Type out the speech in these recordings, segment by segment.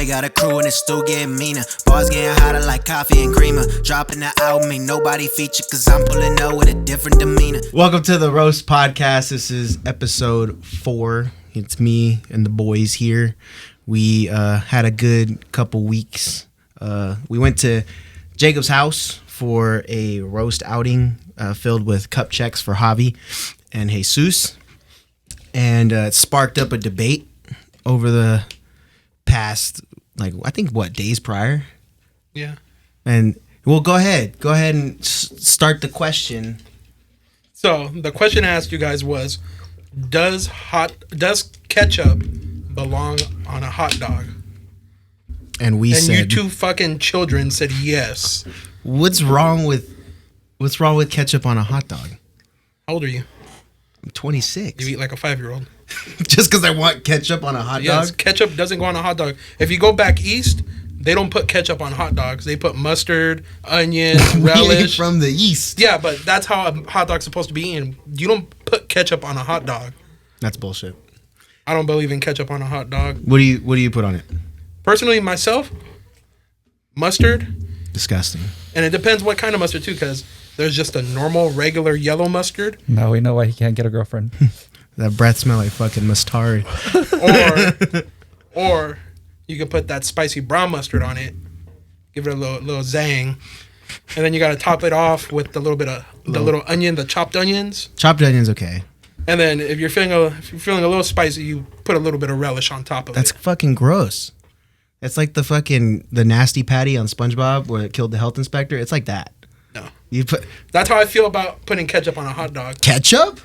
got a crew and it's still getting meaner. Bars getting hotter like coffee and creamer. Dropping the album, ain't nobody feature, cause I'm pulling up with a different demeanor. Welcome to the Roast Podcast. This is episode 4. It's me and the boys here. We had a good couple weeks. We went to Jacob's house for a roast outing filled with cup checks for Javi and Jesus. And it sparked up a debate over the past, days prior? Yeah. And, well, go ahead and start the question. So, the question I asked you guys was, does ketchup belong on a hot dog? And we said... And you two fucking children said yes. What's wrong with ketchup on a hot dog? How old are you? I'm 26. You eat like a 5-year-old. Just because I want ketchup on a hot dog? Yes, ketchup doesn't go on a hot dog. If you go back east, they don't put ketchup on hot dogs. They put mustard, onion, relish. From the east. Yeah, but that's how a hot dog's supposed to be eaten. You don't put ketchup on a hot dog. That's bullshit. I don't believe in ketchup on a hot dog. What do you put on it? Personally, myself, mustard. Disgusting. And it depends what kind of mustard too, because there's just a normal, regular yellow mustard. Now we know why he can't get a girlfriend. That breath smell like fucking mustard. Or you can put that spicy brown mustard on it, give it a little zang, and then you got to top it off with the little onion, the chopped onions. Chopped onions, okay. And then if you're feeling a little spicy, you put a little bit of relish on top of That's it. That's fucking gross. It's like the nasty patty on SpongeBob where it killed the health inspector. It's like that. No. That's how I feel about putting ketchup on a hot dog. Ketchup?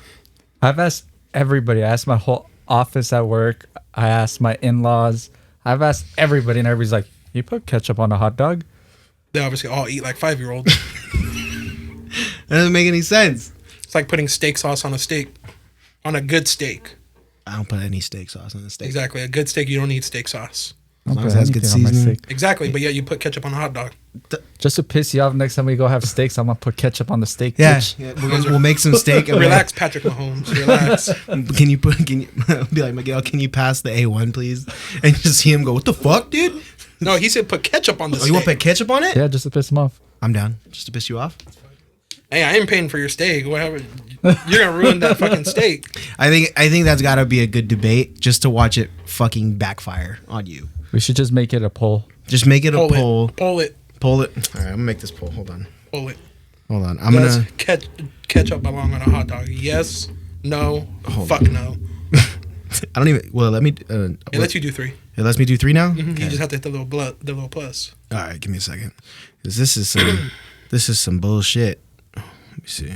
I've asked everybody. I asked my whole office at work. I asked my in-laws. I've asked everybody, and everybody's like, you put ketchup on a hot dog? They obviously all eat like 5-year-olds. That doesn't make any sense. It's like putting steak sauce on a steak. On a good steak. I don't put any steak sauce on the steak. Exactly. A good steak, you don't need steak sauce. As long as it has good seasoning. Exactly, but yet you put ketchup on a hot dog. Just to piss you off, next time we go have steaks, I'm going to put ketchup on the steak. Yeah, bitch. we'll make some steak. And Relax, Patrick Mahomes. Relax. Can you be like, Miguel, can you pass the A1, please? And just see him go, what the fuck, dude? No, he said put ketchup on the steak. You want to put ketchup on it? Yeah, just to piss him off. I'm down. Just to piss you off? Hey, I ain't paying for your steak. Whatever. You're going to ruin that fucking steak. I think that's got to be a good debate just to watch it fucking backfire on you. We should just make it a poll. Just make it a poll. Poll it. All right, I'm going to make this poll. Hold on. Poll it. Hold on. Does ketchup belong on a hot dog? Yes, no, fuck no. I don't even... Well, let me... It lets you do 3. It lets me do 3 now? Mm-hmm. Okay. You just have to hit the little plus. All right, give me a second. 'Cause this is some bullshit. Let me see.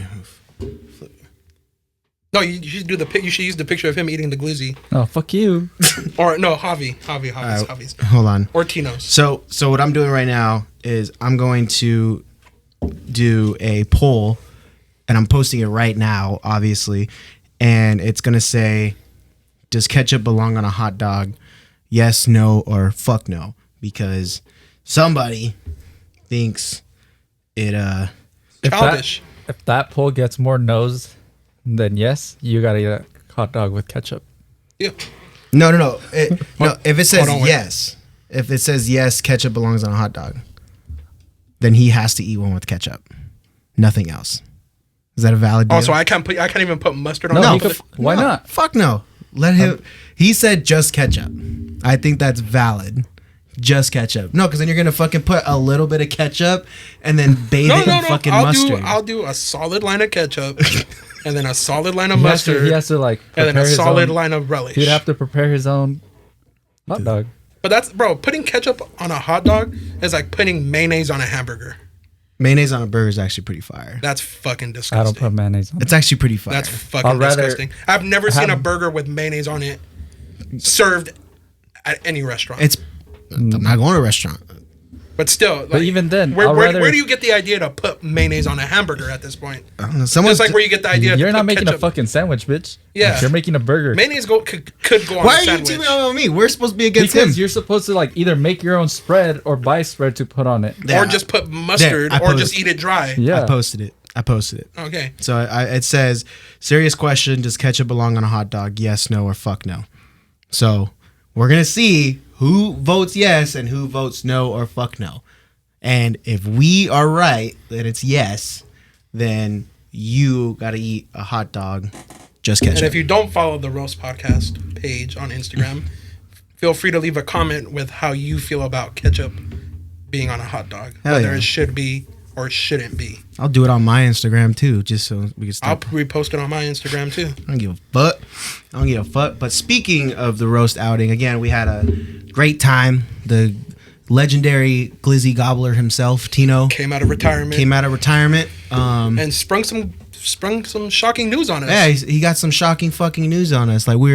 No, you should You should use the picture of him eating the glizzy. Oh, fuck you. Or no, Javi's. Hold on. Or Tino's. So what I'm doing right now is I'm going to do a poll, and I'm posting it right now, obviously, and it's gonna say, does ketchup belong on a hot dog? Yes, no, or fuck no, because somebody thinks it childish. If that poll gets more no's than yes, you gotta eat a hot dog with ketchup. Yeah. No. No, if it says yes, if it says yes, ketchup belongs on a hot dog, then he has to eat one with ketchup. Nothing else. Is that a valid deal? Oh, so I can't even put mustard on No, it? why not? Fuck no. Let him. He said just ketchup. I think that's valid. Just ketchup. No, because then you're gonna fucking put a little bit of ketchup and then bathe it in fucking mustard. I'll do a solid line of ketchup and then a solid line of mustard. He has to and then a solid line of relish. He'd have to prepare his own hot dog. But putting ketchup on a hot dog is like putting mayonnaise on a hamburger. Mayonnaise on a burger is actually pretty fire. That's fucking disgusting. I don't put mayonnaise on it. It's actually pretty fire. That's fucking disgusting. I've never seen a burger with mayonnaise on it served at any restaurant. I'm not going to a restaurant. But still, but even then, where do you get the idea to put mayonnaise on a hamburger at this point? I don't know. Just like where you get the idea. You're to not put making ketchup. a fucking sandwich, bitch. Yeah, you're making a burger. Mayonnaise could go on Why a are sandwich. you teaming on me? We're supposed to be against him. Because you're supposed to like either make your own spread or buy spread to put on it, or just put mustard, or just eat it dry. Yeah, I posted it. Okay. So it says, serious question: does ketchup belong on a hot dog? Yes, no, or fuck no. So we're gonna see who votes yes and who votes no or fuck no. And if we are right that it's yes, then you gotta eat a hot dog. Just ketchup. And if you don't follow the Roast Podcast page on Instagram, feel free to leave a comment with how you feel about ketchup being on a hot dog. Hell whether yeah. it should be or shouldn't be. I'll do it on my Instagram too, just so we can stop. I'll repost it on my Instagram too. I don't give a fuck. I don't give a fuck. But speaking of the roast outing, again, we had a great time. The legendary Glizzy gobbler himself, Tino, Came out of retirement. And Sprung some shocking news on us. yeah, he got some shocking fucking news on us. Like we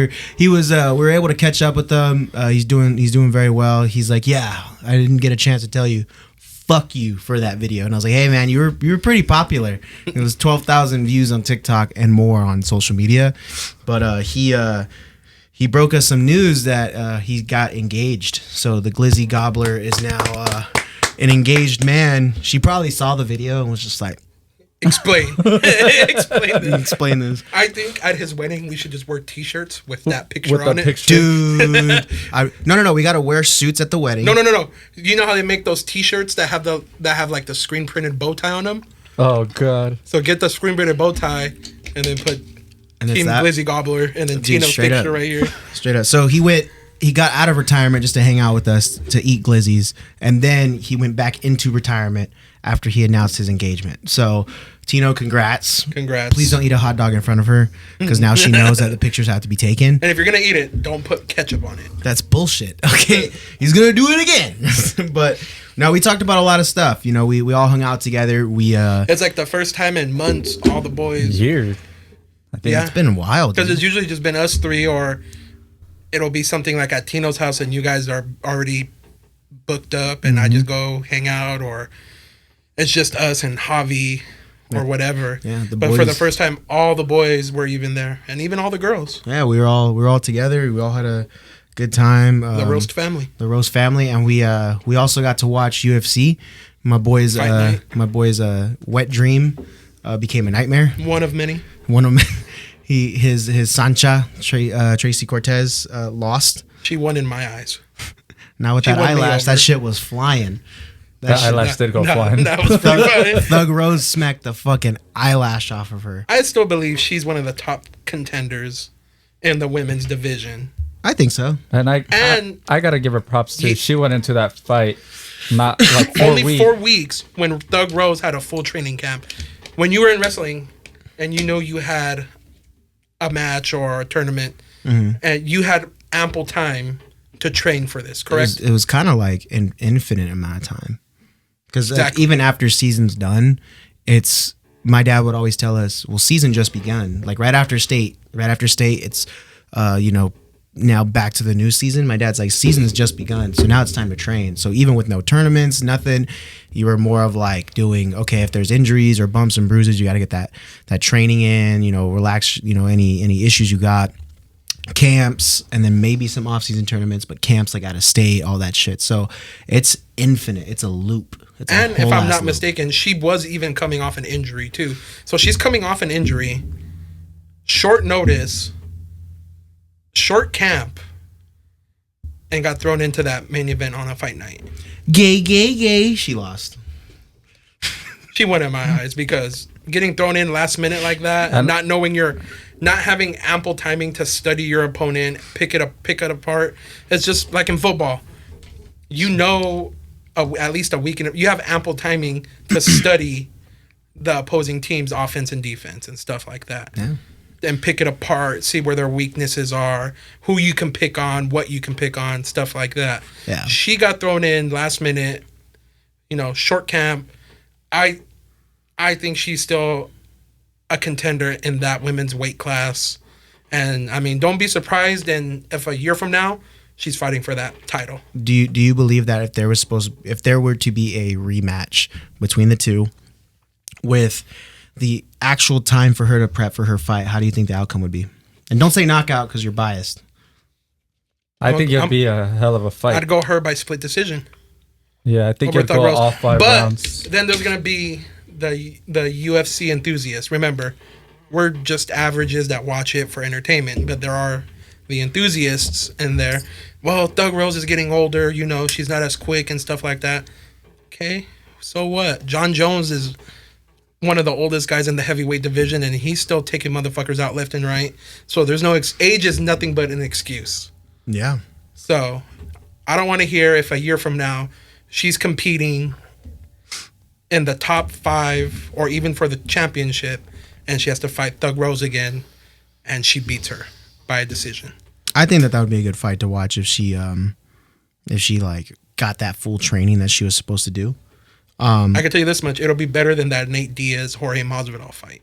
were able to catch up with him. He's doing very well. He's like, yeah, I didn't get a chance to tell you. Fuck you for that video. And I was like, hey man, you were pretty popular. It was 12,000 views on TikTok and more on social media. But he broke us some news that he got engaged. So the Glizzy gobbler is now an engaged man. She probably saw the video and was just like, Explain. explain this. I think at his wedding we should just wear T-shirts with that picture With on the it. picture. Dude, no. We gotta wear suits at the wedding. No. You know how they make those T-shirts that have like the screen printed bow tie on them? Oh god. So get the screen printed bow tie and then put And it's Team that? Glizzy Gobbler and then Dude, Tino's straight picture up. right here. Straight up. So he got out of retirement just to hang out with us to eat glizzies, and then he went back into retirement after he announced his engagement. So Tino, congrats. Congrats. Please don't eat a hot dog in front of her, because now she knows that the pictures have to be taken. And if you're gonna eat it, don't put ketchup on it. That's bullshit. Okay, he's gonna do it again. But no, we talked about a lot of stuff. You know, we all hung out together. It's like the first time in months all the boys. Year. I think Yeah. It's been wild. Because Dude. it's usually just been us three, or it'll be something like at Tino's house and you guys are already booked up and I just go hang out, or it's just us and Javi or whatever. Yeah, the but for the boys. first time, all the boys were even there, and even all the girls. Yeah, we were all together. We all had a good time. The roast family. The roast family, and we also got to watch UFC. My boy's Fight night. wet dream became a nightmare. One of many. One of them, his Sancha Tracy Cortez lost. She won in my eyes. Now with She that won me eyelash, over. that shit was flying. that shit- eyelash did go flying. That was pretty funny. Thug Rose smacked the fucking eyelash off of her. I still believe she's one of the top contenders in the women's division. I think so. And And- I gotta give her props too. Ye- She went into that fight not like 4 Only weeks. 4 weeks when Thug Rose had a full training camp. When you were in wrestling and you know you had a match or a tournament and you had ample time to train for this, correct? It was kind of like an infinite amount of time. Because Exactly. even after season's done, it's my dad would always tell us, "Well, season just begun." Like right after state, it's now back to the new season. My dad's like, "Season's just begun, so now it's time to train." So even with no tournaments, nothing, you were more of like doing, okay, if there's injuries or bumps and bruises, you got to get that training in. Relax. Any issues you got. Camps, and then maybe some off-season tournaments, but camps like out of state, all that shit. So it's infinite. It's a loop. It's a And if whole I'm ass not loop. mistaken, she was even coming off an injury too. So she's coming off an injury, short notice, short camp, and got thrown into that main event on a fight night. Gay. She lost. She won in my eyes because getting thrown in last minute like that, and not having ample timing to study your opponent, pick it apart. It's just like in football. At least a week you have ample timing to study the opposing team's offense and defense and stuff like that. Yeah. And pick it apart, see where their weaknesses are, who you can pick on, what you can pick on, stuff like that. Yeah. She got thrown in last minute, short camp. I think she's still a contender in that women's weight class. And I mean, don't be surprised if a year from now she's fighting for that title. Do you believe that if there were to be a rematch between the two, with the actual time for her to prep for her fight, how do you think the outcome would be? And don't say knockout because you're biased. I think it'd be a hell of a fight. I'd go her by split decision. Yeah, I think over it'd Thug go Rose. all 5 but rounds. then there's gonna be the UFC enthusiasts. Remember, we're just averages that watch it for entertainment, but there are the enthusiasts in there. Well, Thug Rose is getting older. You know, she's not as quick and stuff like that. Okay, so what? John Jones is one of the oldest guys in the heavyweight division, and he's still taking motherfuckers out left and right. So there's no age is nothing but an excuse. Yeah. So I don't want to hear if a year from now she's competing in the top 5 or even for the championship, and she has to fight Thug Rose again, and she beats her by a decision. I think that would be a good fight to watch if she like got that full training that she was supposed to do. I can tell you this much: it'll be better than that Nate Diaz Jorge Masvidal fight.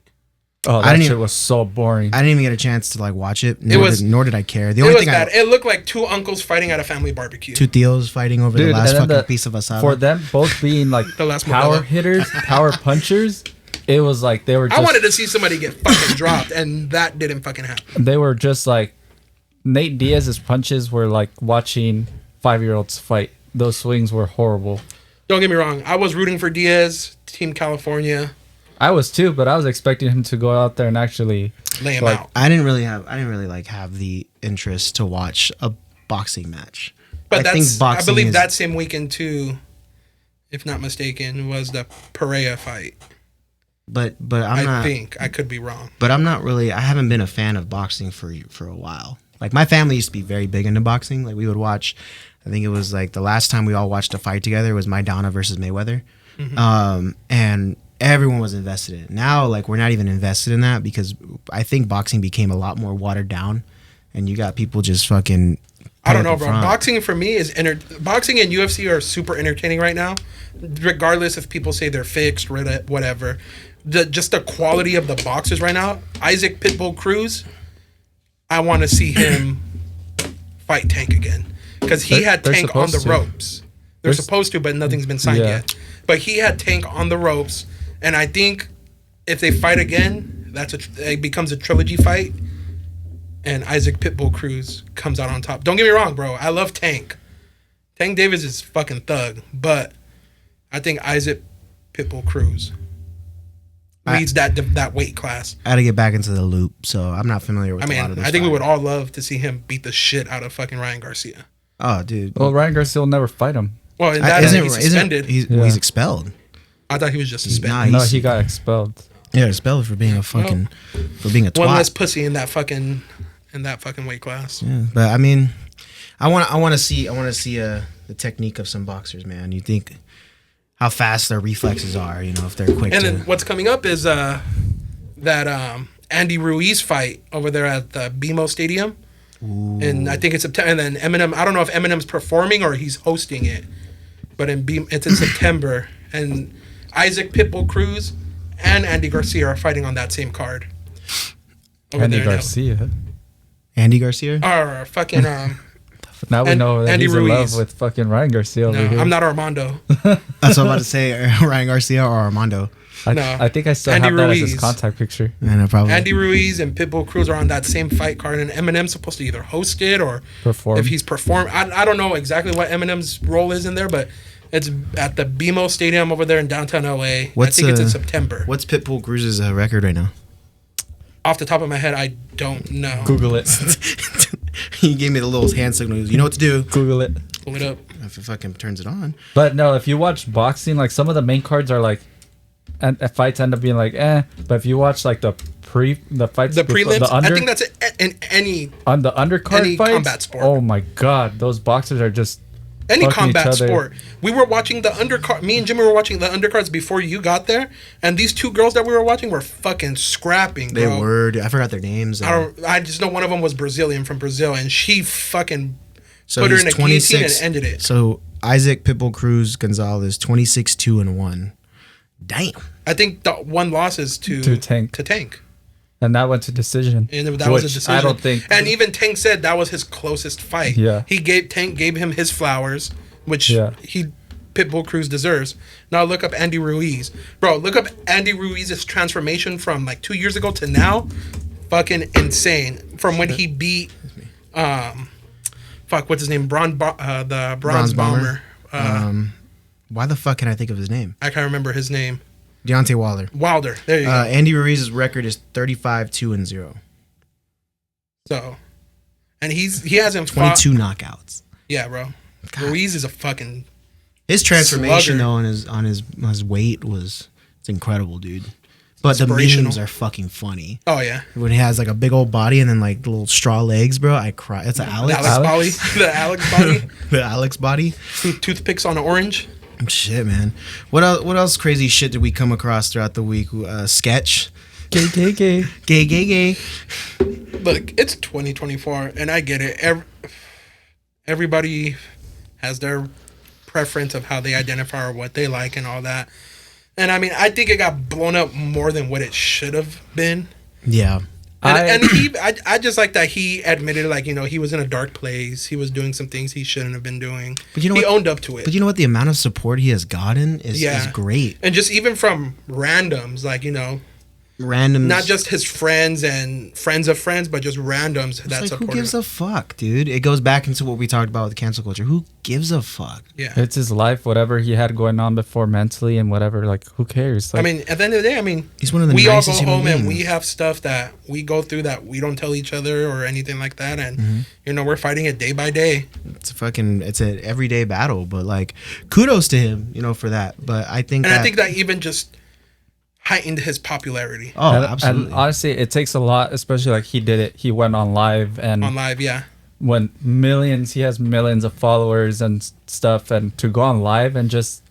Oh, that shit was so boring. I didn't even get a chance to like watch it. Nor did I care. The It only was thing bad. It looked like two uncles fighting at a family barbecue. two Theos fighting over the last and then fucking piece of asada. For them both being like The last power Modelo. hitters, power punchers, it was like they were just, I wanted to see somebody get fucking dropped, and that didn't fucking happen. they were just like Nate Diaz's punches were like watching 5-year-olds fight. Those swings were horrible. Don't get me wrong. I was rooting for Diaz, Team California. I was too, but I was expecting him to go out there and actually Lay him like, out. I didn't really have the interest to watch a boxing match. But I think I boxing believe is- that same weekend too, if not mistaken, was the Pereira fight. But I think I could be wrong. But I'm not really. I haven't been a fan of boxing for a while. Like my family used to be very big into boxing. Like we would watch. I think it was like the last time we all watched a fight together was Maidana versus Mayweather, and everyone was invested in it. Now, like we're not even invested in that because I think boxing became a lot more watered down, and you got people just fucking. I don't know, up bro. front. Boxing for me is boxing and UFC are super entertaining right now, regardless if people say they're fixed, whatever. Just the quality of the boxers right now. Isaac Pitbull Cruz, I want to see him fight Tank again because he had They're Tank on the supposed to. ropes. They're supposed to, but nothing's been signed Yeah. yet. But he had Tank on the ropes, and I think if they fight again, it becomes a trilogy fight. And Isaac Pitbull Cruz comes out on top. Don't get me wrong, bro. I love Tank. Tank Davis is fucking thug. But I think Isaac Pitbull Cruz leads that weight class. I had to get back into the loop, so I'm not familiar with I a lot of mean, this. I think we would all love to see him beat the shit out of fucking Ryan Garcia. Oh, dude. well, Ryan Garcia will never fight him. Well, in that he's suspended. He's expelled. I thought he was just suspended. Nah, No, he's- he got expelled. Yeah, expelled for being a fucking for being a twat. One less pussy in that fucking weight class. Yeah, but I mean, I want to see the technique of some boxers, man. You think how fast their reflexes are, you know, if they're quick. And to, then what's coming up is that Andy Ruiz fight over there at the BMO Stadium. And I think it's September. And then Eminem, I don't know if Eminem's performing or he's hosting it, but it's in September. And Isaac Pitbull Cruz and Andy Garcia are fighting on that same card. Over Andy there now. Garcia. Andy Garcia. Or fucking Now we know that Andy he's in Ruiz. love with fucking Ryan Garcia over no, here. I'm not Armando. That's what I'm about to say. Ryan Garcia or Armando. No. I think I still Andy have that as Ruiz. his contact picture. And I probably Andy Ruiz and Pitbull Cruz are on that same fight card, and Eminem's supposed to either host it or Perform. if he's performed. I don't know exactly what Eminem's role is in there, but it's at the BMO Stadium over there in downtown LA. I think it's in September. What's Pitbull Cruz's record right now? Off the top of my head, I don't know. Google it. He gave me the little hand signal. He goes, you know what to do. Google it. Pull it up. If it fucking turns it on. But no, if you watch boxing, like some of the main cards are like, and fights end up being like, eh. But if you watch like the fights, The before- prelims, the I think that's in any on the undercard any fights. combat sport. Oh my god, those boxers are just fucking combat each other. sport. We were watching the undercard. Me and Jimmy were watching the undercards before you got there, and these two girls that we were watching were fucking scrapping, They bro. were. I forgot their names. I just know one of them was Brazilian from Brazil, and she fucking So put her he's in a guillotine and ended it. So Isaac Pitbull Cruz Gonzalez 26-2-1. Damn. I think the one loss is To Tank. To Tank. And that went to decision. And that was a which decision. I don't think. And even Tank said that was his closest fight. Yeah. Tank gave him his flowers, which Yeah. Pitbull Cruz deserves. Now look up Andy Ruiz. Bro, look up Andy Ruiz's transformation from like 2 years ago to now. Fucking insane. From when he beat what's his name? The Bronze Bomber. Why the fuck can I think of his name? I can't remember his name. Deontay Wilder. There you go. Andy Ruiz's record is 35-2-0. So, and he hasn't fought. 22 knockouts. Yeah, bro. Ruiz is a fucking. His transformation slugger. though on his weight it's incredible, dude. But the Inspirational. memes are fucking funny. Oh yeah. When he has like a big old body and then like the little straw legs, bro, I cry. It's an Alex. The Alex body. The Alex body. Toothpicks on orange. Shit, man. What else crazy shit did we come across throughout the week? Sketch. Gay. Gay. Look, it's 2024, and I get it. Everybody has their preference of how they identify or what they like and all that. And I mean, I think it got blown up more than what it should have been. Yeah. I just like that he admitted, like, you know, he was in a dark place. He was doing some things he shouldn't have been doing. But you know he owned up to it. But you know what? The amount of support he has gotten is great. And just even from randoms, like, you know, randoms, not just his friends and friends of friends, but just randoms that support him. Who gives a fuck, dude? It goes back into what we talked about with cancel culture. Who gives a fuck? Yeah, it's his life, whatever he had going on before mentally and whatever. Like, who cares? Like, I mean, at the end of the day, I mean, he's one of the we all go nicest human home beings. and we have stuff that we go through that we don't tell each other or anything like that, and you know, we're fighting it day by day. It's an everyday battle, but like, kudos to him, you know, for that. But I think that even just heightened his popularity. Oh, absolutely. And honestly, it takes a lot, especially like he did it. He went on live yeah. When he has millions of followers and stuff, and to go on live and just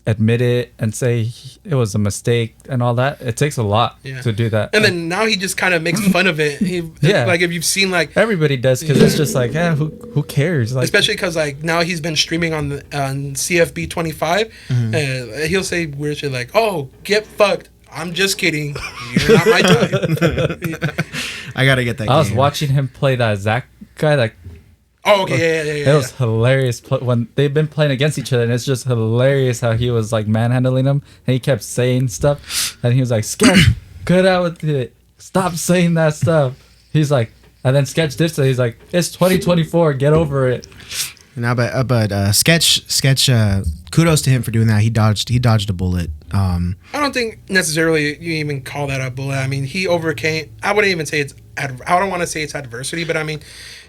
admit it and say it was a mistake and all that, it takes a lot to do that. And then now he just kind of makes fun of it. Like, if you've seen, like, everybody does, because it's just like, who cares? Like, especially because, like, now he's been streaming on CFB 25, and he'll say weird shit like, "Oh, get fucked. I'm just kidding. You're not my type." I gotta get that. I was watching him play that Zach guy. Like, oh, okay, yeah. It was hilarious when they've been playing against each other, and it's just hilarious how he was like manhandling him, and he kept saying stuff, and he was like, "Sketch, cut out with it. Stop saying that stuff." He's like, and then Sketch did so. He's like, "It's 2024. Get over it." No, but Sketch. Kudos to him for doing that. He dodged a bullet. I don't think necessarily you even call that a bullet. I mean, he overcame. I wouldn't even say it's. I don't want to say it's adversity, but I mean,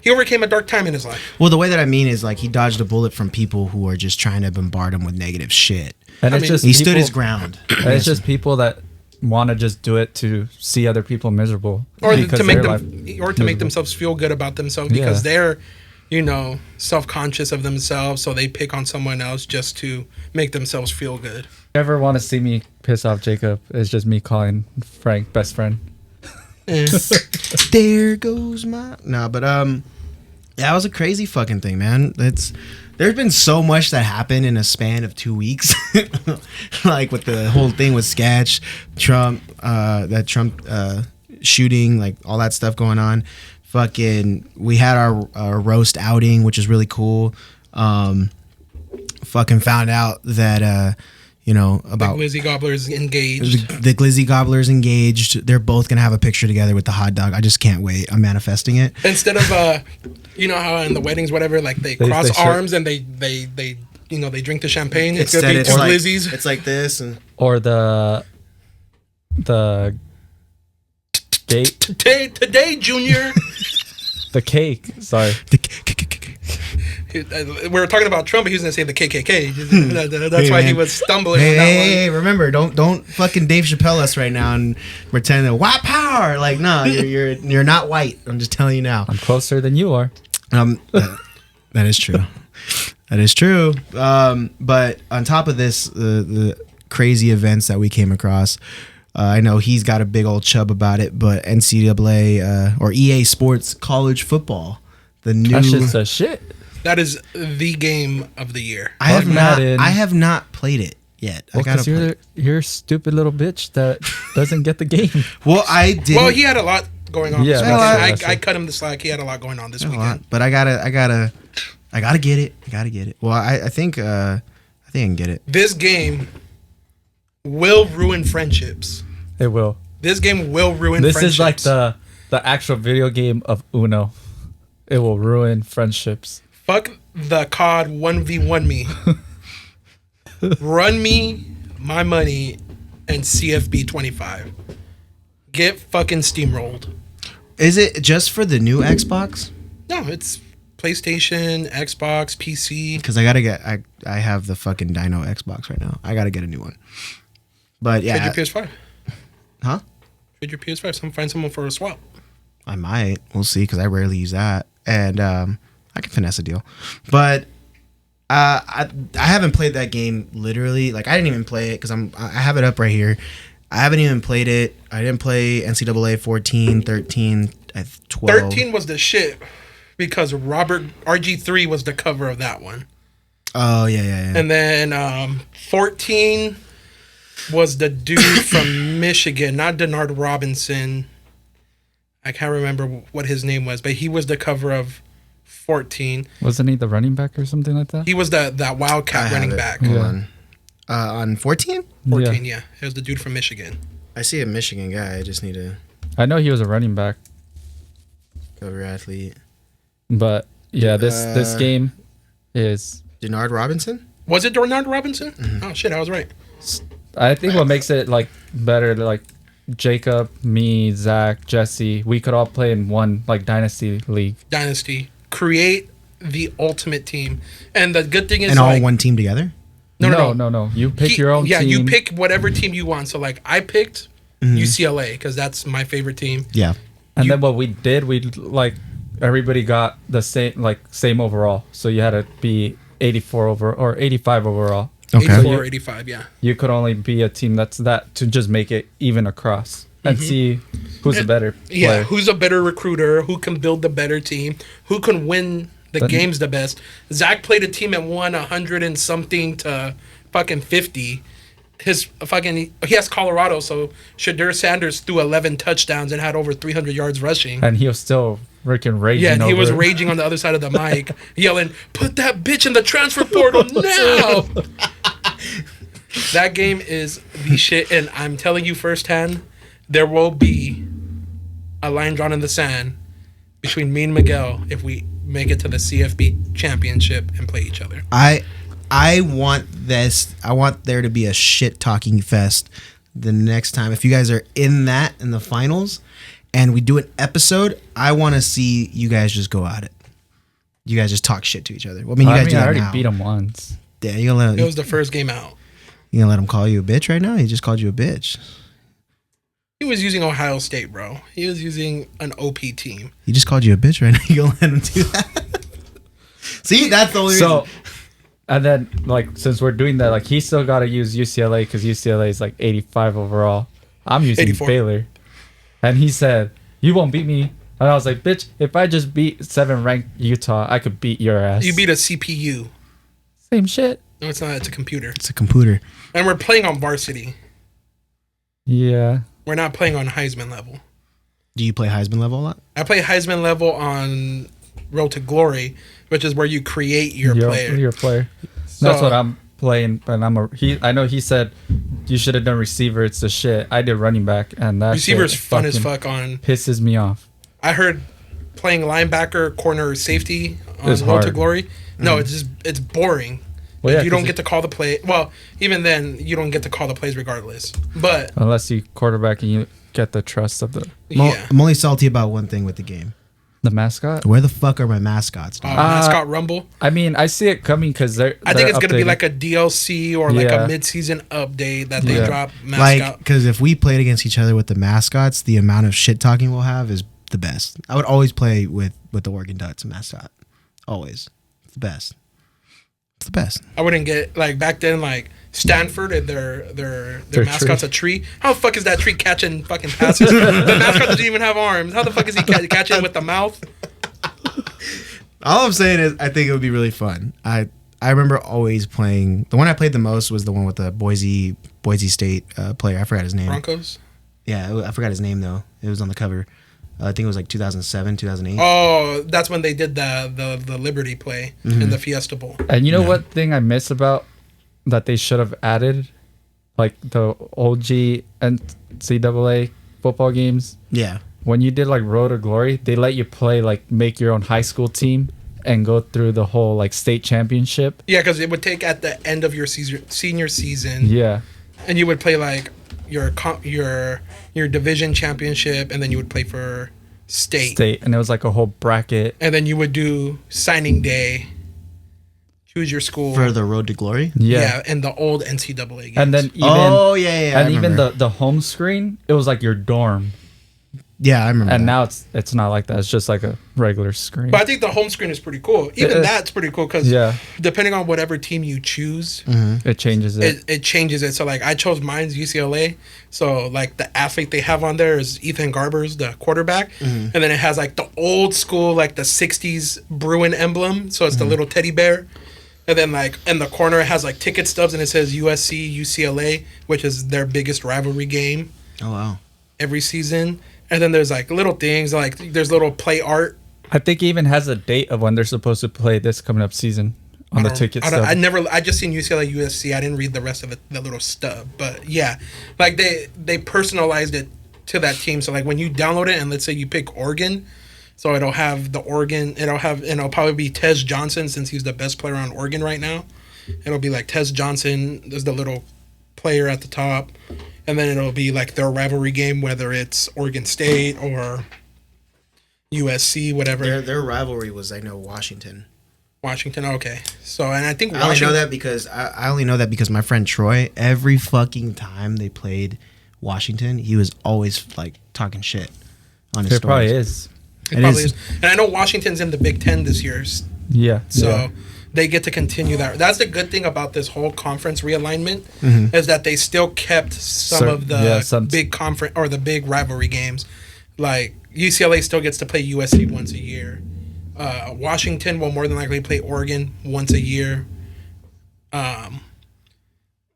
he overcame a dark time in his life. Well, the way that I mean is, like, he dodged a bullet from people who are just trying to bombard him with negative shit. And he stood his ground. And it's just people that want to just do it to see other people miserable, or to make themselves feel good about themselves because they're, you know, self-conscious of themselves, so they pick on someone else just to make themselves feel good. If you ever want to see me piss off Jacob, it's just me calling Frank best friend. There goes my that was a crazy fucking thing, man. There's been so much that happened in a span of 2 weeks. Like with the whole thing with Sketch, Trump shooting, like all that stuff going on. Fucking, we had our roast outing, which is really cool. Fucking found out that you know, about the Glizzy Gobbler's engaged. The Glizzy Gobbler's engaged. They're both gonna have a picture together with the hot dog. I just can't wait. I'm manifesting it. Instead of you know how in the weddings, whatever, like they cross arms and they you know, they drink the champagne. It's gonna be like, Glizzy's. It's like this, and or the date today, Junior. The cake. Sorry. We were talking about Trump, but he was gonna say the KKK. That's why he was stumbling. Hey, remember, don't fucking Dave Chappelle us right now and pretend that white power. Like, no, you're not white. I'm just telling you now. I'm closer than you are. That is true. That is true. But on top of this, the crazy events that we came across. I know he's got a big old chub about it, but NCAA or EA Sports college football, the new. That shit's a shit. That is the game of the year. I have not played it yet. Well, because you're a stupid little bitch that doesn't get the game. Well, I did. Well, he had a lot going on. Yeah, this weekend. I cut him the slack. He had a lot going on this weekend. But I gotta get it. Well, I think I can get it. This game will ruin friendships. It will. This game will ruin friendships. This is like the actual video game of Uno. It will ruin friendships. Fuck the COD 1v1 me. Run me my money and CFB 25. Get fucking steamrolled. Is it just for the new Xbox? No, it's PlayStation, Xbox, PC. Because I gotta get. I have the fucking Dino Xbox right now. I gotta get a new one. But yeah, Trade your PS5. huh? Trade your PS5. Find someone for a swap. I might. We'll see. Because I rarely use that, and I can finesse a deal. But I haven't played that game literally. Like I didn't even play it because I have it up right here. I haven't even played it. I didn't play NCAA 14, 13, 12. 13 was the shit because Robert RG3 was the cover of that one. Oh yeah. And then 14 was the dude from Michigan, not Denard Robinson. I can't remember what his name was, but he was the cover of 14. Wasn't he the running back or something like that? He was that Wildcat running back. Hold on. On 14? 14, yeah. It was the dude from Michigan. I see a Michigan guy. I just need to I know he was a running back, cover athlete. but yeah, this game is. Denard Robinson? Was it Denard Robinson? Oh shit, I was right. I think what makes it like better, like Jacob, me, Zach, Jesse, we could all play in one like dynasty league. Dynasty. Create the ultimate team. And the good thing is And all like, one team together? No. You pick your own yeah, team. you pick whatever team you want. So like I picked UCLA because that's my favorite team. Yeah. And then what we did, we like everybody got the same overall. So you had to be 84 over or 85 overall. Okay. 84, 85, yeah. You could only be a team that's that to just make it even across and see who's the better player. Yeah, who's a better recruiter, who can build the better team, who can win the games the best. Zach played a team that won 100 and something to fucking 50. He has Colorado, so Shadur Sanders threw 11 touchdowns and had over 300 yards rushing. And he was still freaking raging. Yeah, and he was over it. raging on the other side of the mic, yelling, "Put that bitch in the transfer portal now!" That game is the shit, and I'm telling you firsthand, there will be a line drawn in the sand between me and Miguel if we make it to the CFB championship and play each other. I want this. I want there to be a shit talking fest the next time. If you guys are in the finals, and we do an episode, I want to see you guys just go at it. You guys just talk shit to each other. Well, I mean, you guys do I that already now. beat him once. Yeah, you gonna It let was the first game out. him call you a bitch right now? He just called you a bitch. He was using Ohio State, bro. He was using an OP team. He just called you a bitch right now. You gonna let him do that? See, that's the only reason. So, and then like since we're doing that, like he still got to use UCLA because UCLA is like 85 overall. I'm using 84. Baylor, and he said you won't beat me. And I was like, bitch, if I just beat 7 ranked Utah, I could beat your ass. You beat a CPU. Same shit. No, it's not. It's a computer. It's a computer. And we're playing on varsity. Yeah. We're not playing on Heisman level. Do you play Heisman level a lot? I play Heisman level on Road to Glory, which is where you create your player. Your player. So- That's what I'm playing, and I know he said you should have done receiver. It's the shit. I did running back, and that Receiver's shit fun as fucking fuck on. pisses me off. I heard playing linebacker, corner, safety on It's Road to hard. Glory. No, it's boring. Well, yeah, you don't 'cause get to call the play. Well, even then, you don't get to call the plays regardless. But Unless you quarterback and you get the trust of the yeah, I'm only salty about one thing with the game. mascot. Where the fuck are my mascots? Dude? mascot rumble. I mean, I see it coming because I think it's gonna be updating. like a DLC or like Yeah. a mid-season update that they Yeah. drop mascot. Because if we played against each other with the mascots, the amount of shit talking we'll have is the best. I would always play with the Oregon Ducks mascot. Always. It's the best. It's the best. I wouldn't get like back then like Stanford and their Their mascot's a tree. How the fuck is that tree catching fucking passes? The mascot doesn't even have arms. How the fuck is he catching with the mouth? All I'm saying is I think it would be really fun. I remember always playing. The one I played the most was the one with the Boise State player. I forgot his name. Broncos. Yeah, I forgot his name though. It was on the cover. I think it was like 2007, 2008. Oh, that's when they did the Liberty play in the Fiesta Bowl. And you know what thing I miss about that they should have added, like the OG NCAA football games. Yeah. When you did like Road to Glory, they let you play like make your own high school team and go through the whole like state championship. Yeah, because it would take at the end of your senior season, Yeah. and you would play like your division championship, and then you would play for State. and it was like a whole bracket. And then you would do signing day, choose your school. For the Road to Glory? Yeah, and the old NCAA games. And then even I even remember. the home screen, it was like your dorm. Yeah, I remember. And that. now it's not like that. It's just like a regular screen. But I think the home screen is pretty cool. Even that's pretty cool because depending on whatever team you choose, it changes it. It changes it. So like I chose mine's UCLA. So like the athlete they have on there is Ethan Garbers, the quarterback, and then it has like the old school like the '60s Bruin emblem. So it's the little teddy bear. And then like in the corner it has like ticket stubs and it says USC UCLA, which is their biggest rivalry game. Oh wow! Every season. And then there's like little things like there's little play art. I think he even has a date of when they're supposed to play this coming up season on the ticket stub. I just seen UCLA USC. I didn't read the rest of it, the little stub. But yeah, like they personalized it to that team. So like when you download it and let's say you pick Oregon, so it'll have the Oregon. It'll probably be Tez Johnson since he's the best player on Oregon right now. It'll be like Tez Johnson. There's the little player at the top. And then it'll be like their rivalry game, whether it's Oregon State or USC, whatever. Their rivalry was, I know, Washington. Washington, okay. So, and I think I only know that because I only know that because my friend Troy, every fucking time they played Washington, he was always like talking shit on his It stories. It probably is. And I know Washington's in the Big Ten this year. Yeah. So they get to continue that. That's the good thing about this whole conference realignment is that they still kept some of the big conference or the big rivalry games. Like UCLA still gets to play USC once a year. Washington will more than likely play Oregon once a year.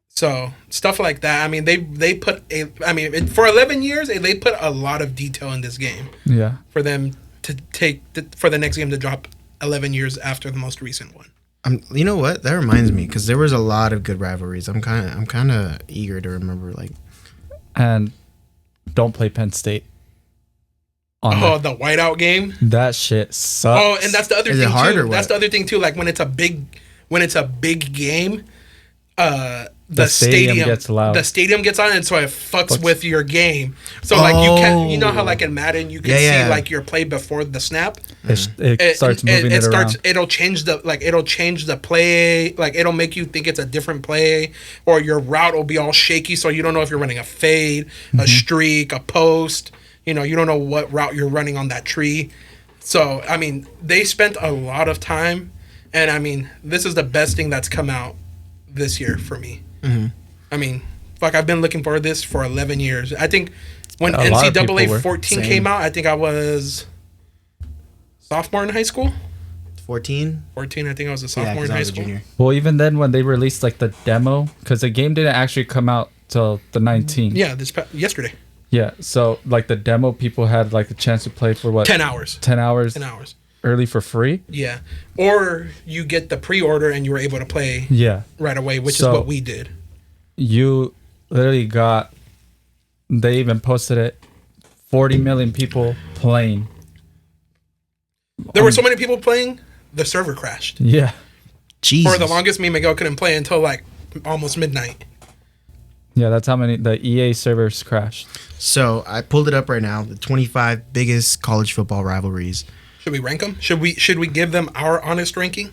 So stuff like that. I mean, they put for 11 years they put a lot of detail in this game. Yeah. For them to take for the next game to drop 11 years after the most recent one. You know what? That reminds me because there was a lot of good rivalries. I'm kind of eager to remember like. And don't play Penn State. The whiteout game. That shit sucks. Oh, and that's the other thing. Is it hard or what? That's the other thing too. Like when it's a big game, the stadium gets loud. The stadium gets on, and so it fucks with your game. So like you can, you know how like in Madden you can see like your play before the snap. It starts moving it around. It'll change the play. Like it'll make you think it's a different play, or your route will be all shaky, so you don't know if you're running a fade, a streak, a post. You know, you don't know what route you're running on that tree. So I mean, they spent a lot of time, and I mean, this is the best thing that's come out this year for me. I mean, fuck, I've been looking for this for 11 years. I think when NCAA 14 came out, I think I was sophomore in high school. 14, I think I was a sophomore in high school. Junior. Well, even then when they released like the demo, because the game didn't actually come out till the 19th. Yeah, yesterday. Yeah, so like the demo, people had like the chance to play for what? 10 hours. 10 hours. 10 hours. Early for free. Yeah, or you get the pre-order and you were able to play. Yeah. Right away, which is what we did. You literally got. They even posted it. 40 million people playing. There were so many people playing, the server crashed. Yeah. Jesus. For the longest, me and Miguel couldn't play until like almost midnight. Yeah, that's how many the EA servers crashed. So I pulled it up right now. The 25 biggest college football rivalries. Should we rank them? Should we give them our honest ranking?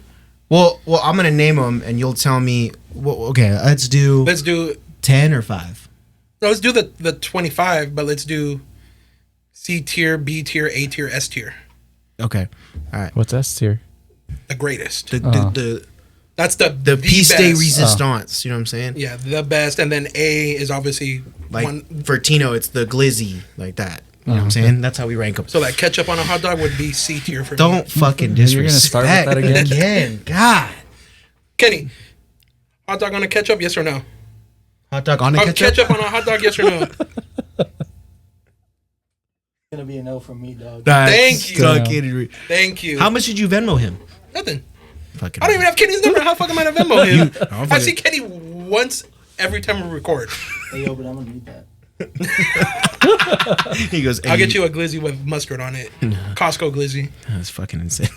Well, I'm gonna name them, and you'll tell me. Well, okay, let's do 10 or 5. No, let's do the 25, but let's do C tier, B tier, A tier, S tier. Okay, all right. What's S tier? The greatest. That's the piece de best. resistance. You know what I'm saying? Yeah, the best, and then A is obviously Like one. for Tino, it's the Glizzy, like that. You know what I'm saying? That's how we rank them. So like ketchup on a hot dog would be C tier for me. Don't fucking You're gonna start with disrespect that again? God. Kenny, hot dog on a ketchup, yes or no? Hot dog on a ketchup? Ketchup on a hot dog, yes or no? Gonna be a no from me, dog. Thank you. Fucking Thank you. How much did you Venmo him? Nothing. Fucking I don't even have Kenny's number. How fuck am I gonna Venmo him? I'll I fucking- see Kenny once every time we record. Hey, yo, but I'm gonna need that. He goes, I'll get you a glizzy with mustard on it. Costco glizzy. That's fucking insane.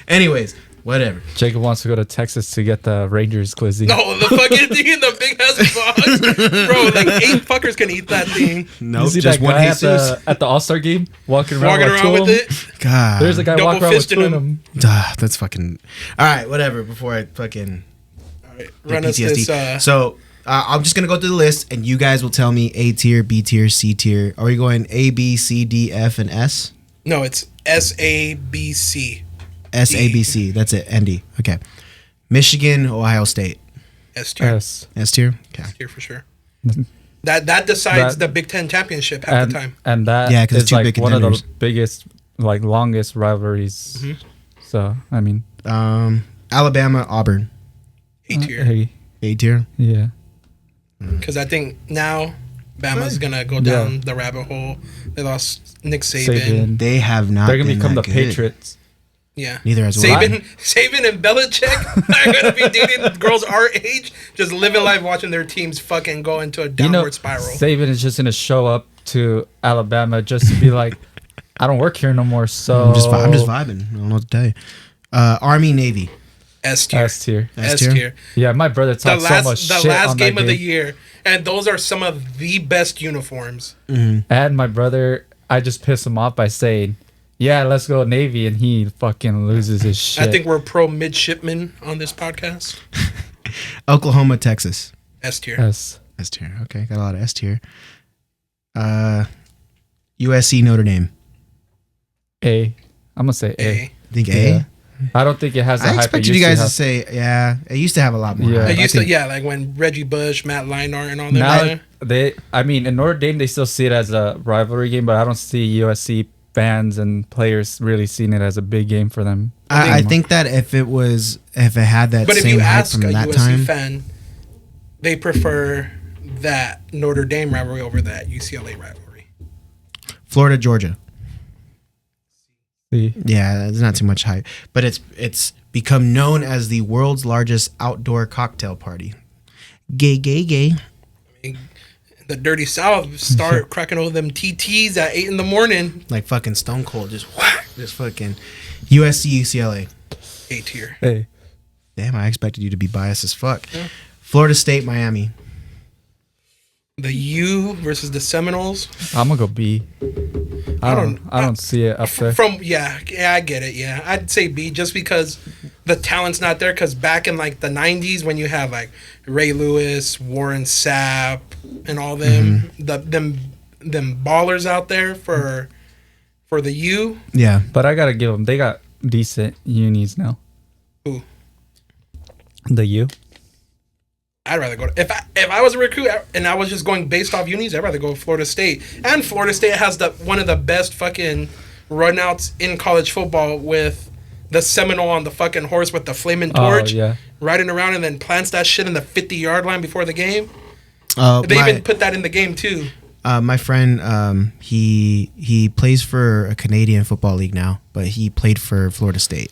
Anyways, Whatever. Jacob wants to go to Texas to get the Rangers glizzy. No, the fucking thing in the big ass box, bro. Like 8 fuckers can eat that thing. No, You see just that one guy Jesus. at the All-Star game walking around, Walking with around two with of 'em? it. God. There's a guy Double walking around with fisting two of him. them. That's fucking. All right, whatever. Before I fucking All right, get run us PTSD. this. So I'm just gonna go through the list, and you guys will tell me A tier, B tier, C tier. Are we going A, B, C, D, F, and S? No, it's SABC. S, A, B, C. That's it. And D. Okay. Michigan, Ohio State. S tier. Yes. S tier. Okay. S tier for sure. That decides That- the Big Ten championship half And the time. and that Yeah, 'cause it's is two like big one of the contenders. biggest, like longest rivalries. So I mean, Alabama, Auburn. A tier. hey, A tier. yeah. Because I think now Bama's gonna go Yeah. down the rabbit hole. They lost Nick Saban. Saban. They have not. They're gonna been become the that good. Patriots. Yeah. Neither has Saban and Belichick are gonna be dating girls our age, just living life watching their teams fucking go into a downward spiral. Saban is just gonna show up to Alabama just to be like, I don't work here no more. So I'm just vibing. I don't know what to tell you. Army, Navy. S tier. S tier. S tier. Yeah, my brother The talked so much last shit on game that of the game. year, and those are some of the best uniforms. And my brother, I just pissed him off by saying, "Yeah, let's go Navy," and he fucking loses his shit. I think we're pro midshipmen on this podcast. Oklahoma, Texas. S tier. S. S tier. Okay, got a lot of S tier. USC, Notre Dame. A. I'm gonna say A. A. I think Yeah. A. I don't think it has the I hype it expected you used to guys to have. say, yeah, it used to have a lot more. Yeah. hype. It I used to, think- yeah, like when Reggie Bush, Matt Leinart, and all them. Now there. I mean, in Notre Dame, they still see it as a rivalry game, but I don't see USC fans and players really seeing it as a big game for them. I think that if it had that But if same you hype ask from a that USC time, fan, they prefer that Notre Dame rivalry over that UCLA rivalry. Florida, Georgia. See, Yeah, there's not too much hype, but it's become known as the world's largest outdoor cocktail party. Gay. The Dirty South start cracking over them TTs at 8 in the morning. Like fucking Stone Cold, just whack, just fucking USC, UCLA. A tier. hey, Damn, I expected you to be biased as fuck. Florida State, Miami. The U versus the Seminoles. I'm gonna go B. I don't- don't see it up there. Yeah, I get it. Yeah, I'd say B just because the talent's not there. Because back in like the '90s, when you have like Ray Lewis, Warren Sapp, and all them, them ballers out there for the U. Yeah, But I gotta give them. They got decent unis now. Who? The U. I'd rather go to, if I was a recruit and I was just going based off unis, I'd rather go to Florida State. And Florida State has one of the best fucking runouts in college football with the Seminole on the fucking horse with the flaming torch, yeah. riding around and then plants that shit in the 50-yard line before the game. uh, They my, even put that in the game too. my friend, he plays for a Canadian football league now, but he played for Florida State.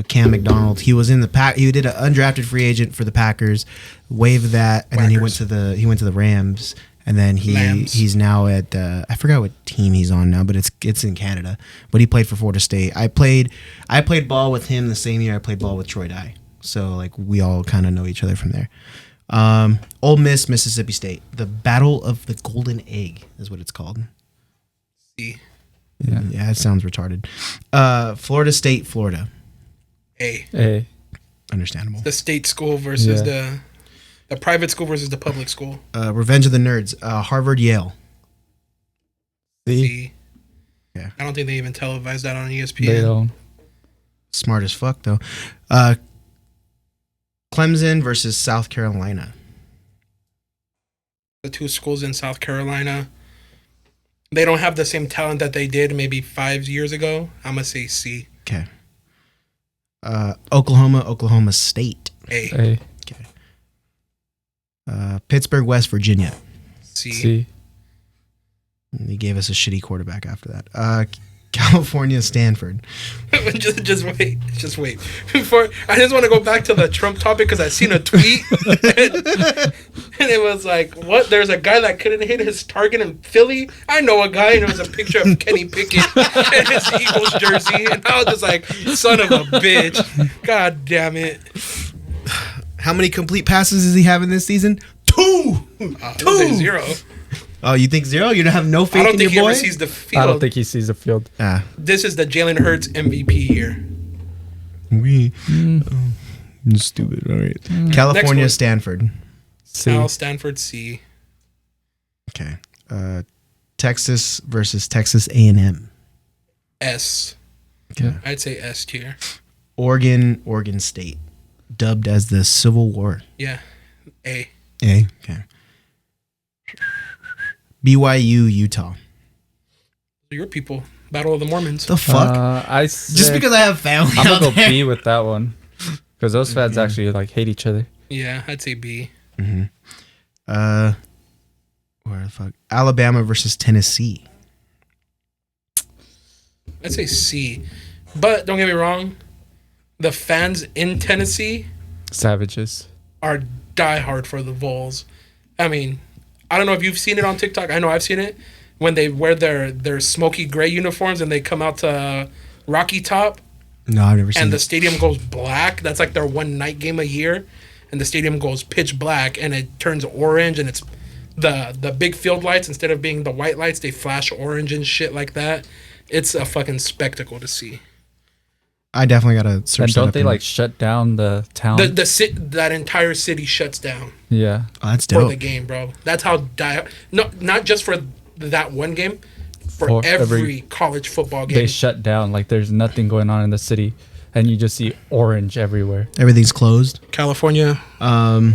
Cam McDonald, he was in the pack. He did an undrafted free agent for the Packers, waived that, and then he went to the Rams, and then Lambs. he's now at I forgot what team he's on now, but it's in Canada. But he played for Florida State. I played ball with him the same year I played ball with Troy Dye, so like we all kind of know each other from there. Ole Miss, Mississippi State, the Battle of the Golden Egg is what it's called. C. Yeah, it sounds retarded. Florida State, Florida. A. A. Understandable. The state school versus Yeah. the private school versus the public school. Revenge of the Nerds. Harvard, Yale. C. Yeah. I don't think they even televised that on ESPN. They don't. Smart as fuck though. Clemson versus South Carolina. The two schools in South Carolina, they don't have the same talent that they did maybe 5 years ago. I'm gonna say C. Okay. Oklahoma State. A. A. Pittsburgh, West Virginia. C. C. They gave us a shitty quarterback after that. California, Stanford. just wait. Before I just want to go back to the Trump topic because I seen a tweet and it was like, what? There's a guy that couldn't hit his target in Philly. I know a guy, and it was a picture of Kenny Pickett and his Eagles jersey, and I was just like, son of a bitch, god damn it. How many complete passes does he have in this season? 2. Two. 0. Oh, you think 0? You don't have no I faith don't in think he your boy? ever sees the field. I don't think he sees the field. This is the Jalen Hurts MVP year. Stupid. All right. California, one. Stanford. C. Cal, Stanford, C. Okay. Texas versus Texas A&M. S. Okay. I'd say S tier. Oregon State, dubbed as the Civil War. Yeah. A. A. Okay. BYU, Utah. Your people. Battle of the Mormons. The fuck? Just because I have family. I'm out gonna go there. B with that one because those fans actually like hate each other. Yeah, I'd say B. Where the fuck? Alabama versus Tennessee. I'd say C. But don't get me wrong, the fans in Tennessee Savages. are diehard for the Vols. I mean, I don't know if you've seen it on TikTok. I know I've seen it. When they wear their smoky gray uniforms and they come out to Rocky Top No, I've never seen and the it. stadium goes black. That's like their one night game a year. And the stadium goes pitch black and it turns orange and it's the big field lights, instead of being the white lights, they flash orange and shit like that. It's a fucking spectacle to see. I definitely gotta search And that don't up they like shut down the town? That entire city shuts down Yeah. Oh, that's for dope. the game, bro. That's how not just for that one game, for For every every- college football game. They shut down. Like there's nothing going on in the city, and you just see orange everywhere. Everything's closed. California,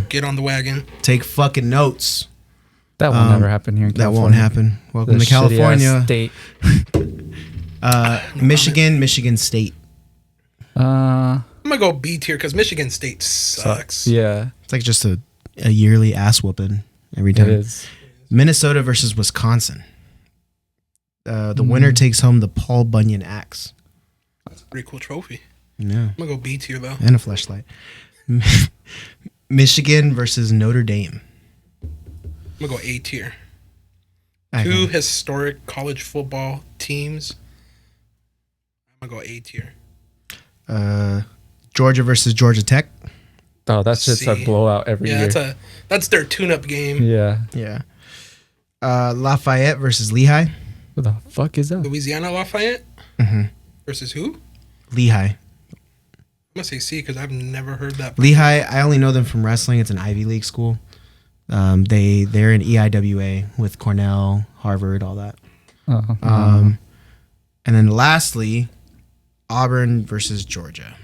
get on the wagon. Take fucking notes. That will never happen here in That California. won't happen. Welcome The to California. shitty-ass state. Michigan State. I'm gonna go B tier because Michigan State sucks. Yeah, It's like just a yearly ass whooping every time. it is. Minnesota versus Wisconsin. The winner takes home the Paul Bunyan axe. That's a pretty cool trophy. Yeah. I'm gonna go B tier though. And a fleshlight. Michigan versus Notre Dame. I'm gonna go A tier. I Two know. historic college football teams. I'm gonna go A tier. Georgia versus Georgia Tech. Oh, that's just a C. blowout every Yeah, year. that's their tune-up game. Yeah. Yeah. Lafayette versus Lehigh. What the fuck is that? Louisiana Lafayette Mm-hmm. versus who? Lehigh. I'm gonna say C because I've never heard that. Lehigh, I only know them from wrestling. It's an Ivy League school. They're in EIWA with Cornell, Harvard, all that. Oh, And then lastly, Auburn versus Georgia.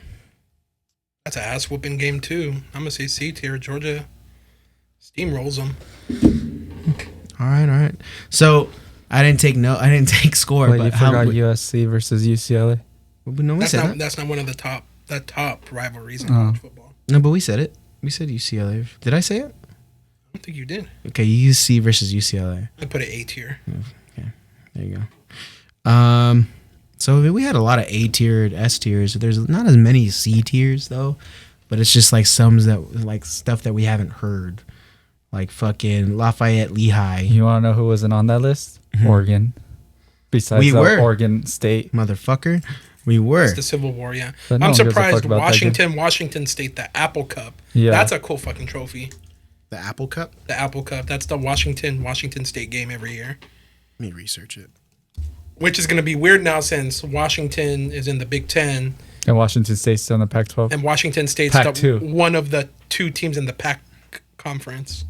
That's an ass whooping game too. I'm gonna say C tier. Georgia steamrolls them. All right. So I didn't take score, Wait, but you forgot USC versus UCLA? no, we That's said not that. that's not one of the top rivalries in college football. No, but we said it. We said UCLA. Did I say it? I don't think you did. Okay, UC versus UCLA. I put it A tier. There you go. So we had a lot of A tier, S tiers. There's not as many C tiers though, but it's just like some that like stuff that we haven't heard, like fucking Lafayette, Lehigh, You want to know who wasn't on that list? Oregon. Besides We were. Oregon State. motherfucker. We were. It's the Civil War, yeah. But no I'm one gives a fuck surprised about that Washington State, the Apple Cup. Yeah. That's a cool fucking trophy. The Apple Cup. The Apple Cup. That's the Washington State game every year. Let me research it. Which is going to be weird now since Washington is in the Big Ten And Washington State's still in the Pac-12. and Washington State's Pac-2. one of the two teams in the Pac conference.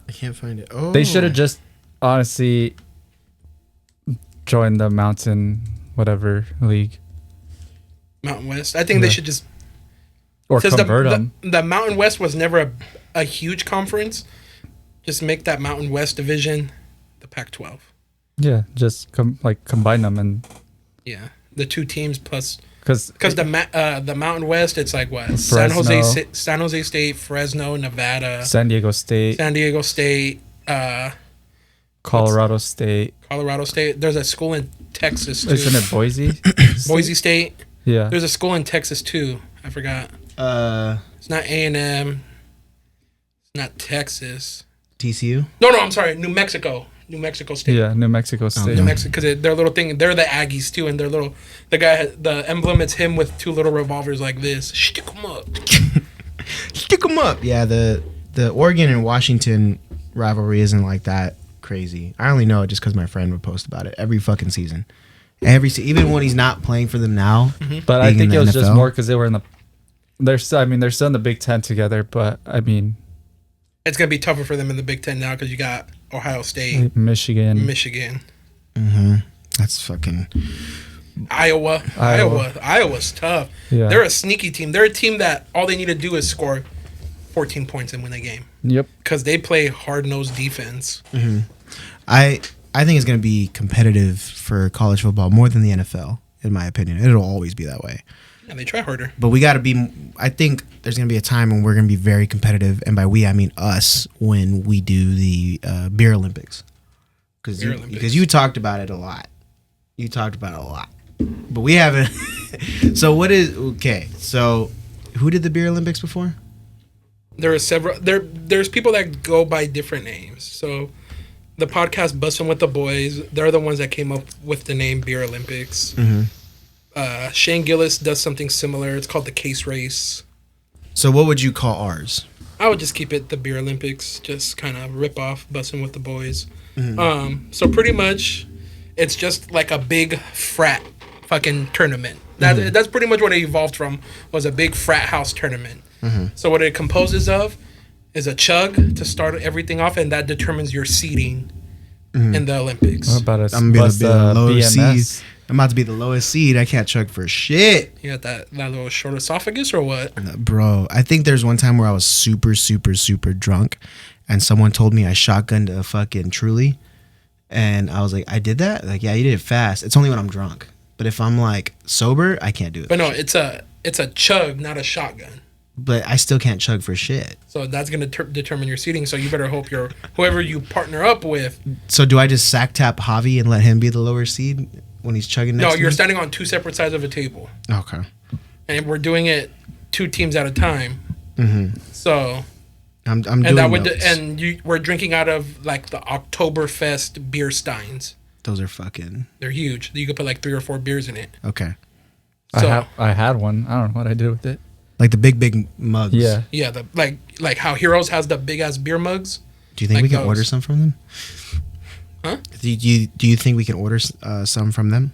I can't find it. Oh, They should have just honestly joined the Mountain whatever league. Mountain West. I think they should just Or because convert them. the Mountain West was never a huge conference. Just make that Mountain West division the Pac-12. Yeah, just combine them and Yeah, the two teams plus because the Mountain West. It's like what Fresno. San Jose State, Fresno, Nevada, San Diego State, San Diego State, Colorado State. Colorado State. There's a school in Texas too. Isn't it Boise? Boise State. Yeah. There's a school in Texas too. I forgot. It's not A&M. It's not Texas. TCU. No, I'm sorry. New Mexico. New Mexico State. Yeah, New Mexico State. New Mexico, because their little thing, they're the Aggies too, and their little, the emblem, it's him with two little revolvers like this. Stick 'em up. Stick 'em up. Yeah, the Oregon and Washington rivalry isn't like that crazy. I only know it just because my friend would post about it every fucking season. Even when he's not playing for them now. But I think it was just NFL. more because they were in the. They're still in the Big Ten together, but I mean, It's gonna be tougher for them in the Big Ten now because you got Ohio State, Michigan. Mm-hmm. That's fucking. Iowa's tough. Yeah. They're a sneaky team. They're a team that all they need to do is score 14 points and win the game Yep. because they play hard-nosed defense. I think it's going to be competitive for college football more than the NFL, in my opinion. It'll always be that way. And they try harder. But we got to be. I think there's going to be a time when we're going to be very competitive, and by we I mean us, when we do the beer Olympics. Because you talked about it a lot. But we haven't. So what is okay? So who did the beer Olympics before? There are several. There's people that go by different names. So the podcast Bussin' with the Boys, they're the ones that came up with the name Beer Olympics. Shane Gillis does something similar. It's called the Case Race. So what would you call ours? I would just keep it the Beer Olympics, just kind of rip off Bussin' with the Boys. So pretty much, it's just like a big frat fucking tournament. That's pretty much what it evolved from, was a big frat house tournament. So what it composes of is a chug to start everything off, and that determines your seeding in the Olympics. What about I'm gonna be the lowest BMS? seed. I'm about to be the lowest seed. I can't chug for shit. You got that little short esophagus or what? Bro, I think there's one time where I was super, super, super drunk, and someone told me I shotgunned a fucking Truly, and I was like, I did that? Like, yeah, you did it fast. It's only when I'm drunk. But if I'm like sober, I can't do it. But no, it's a chug, not a shotgun. But I still can't chug for shit. So that's gonna determine your seating. So you better hope whoever you partner up with. So do I just sack tap Javi and let him be the lower seed when he's chugging next No, to you're me? standing on two separate sides of a table, Okay. and we're doing it 2 teams at a time. So I'm doing and that would those. we're drinking out of like the Oktoberfest beer steins. Those are fucking... They're huge. You could put like 3 or 4 beers in it. Okay. So I had one. I don't know what I did with it. Like the big mugs. Yeah. yeah, the like how Heroes has the big ass beer mugs. Do you think Like we can those. order some from them? Huh? Do you think we can order some from them?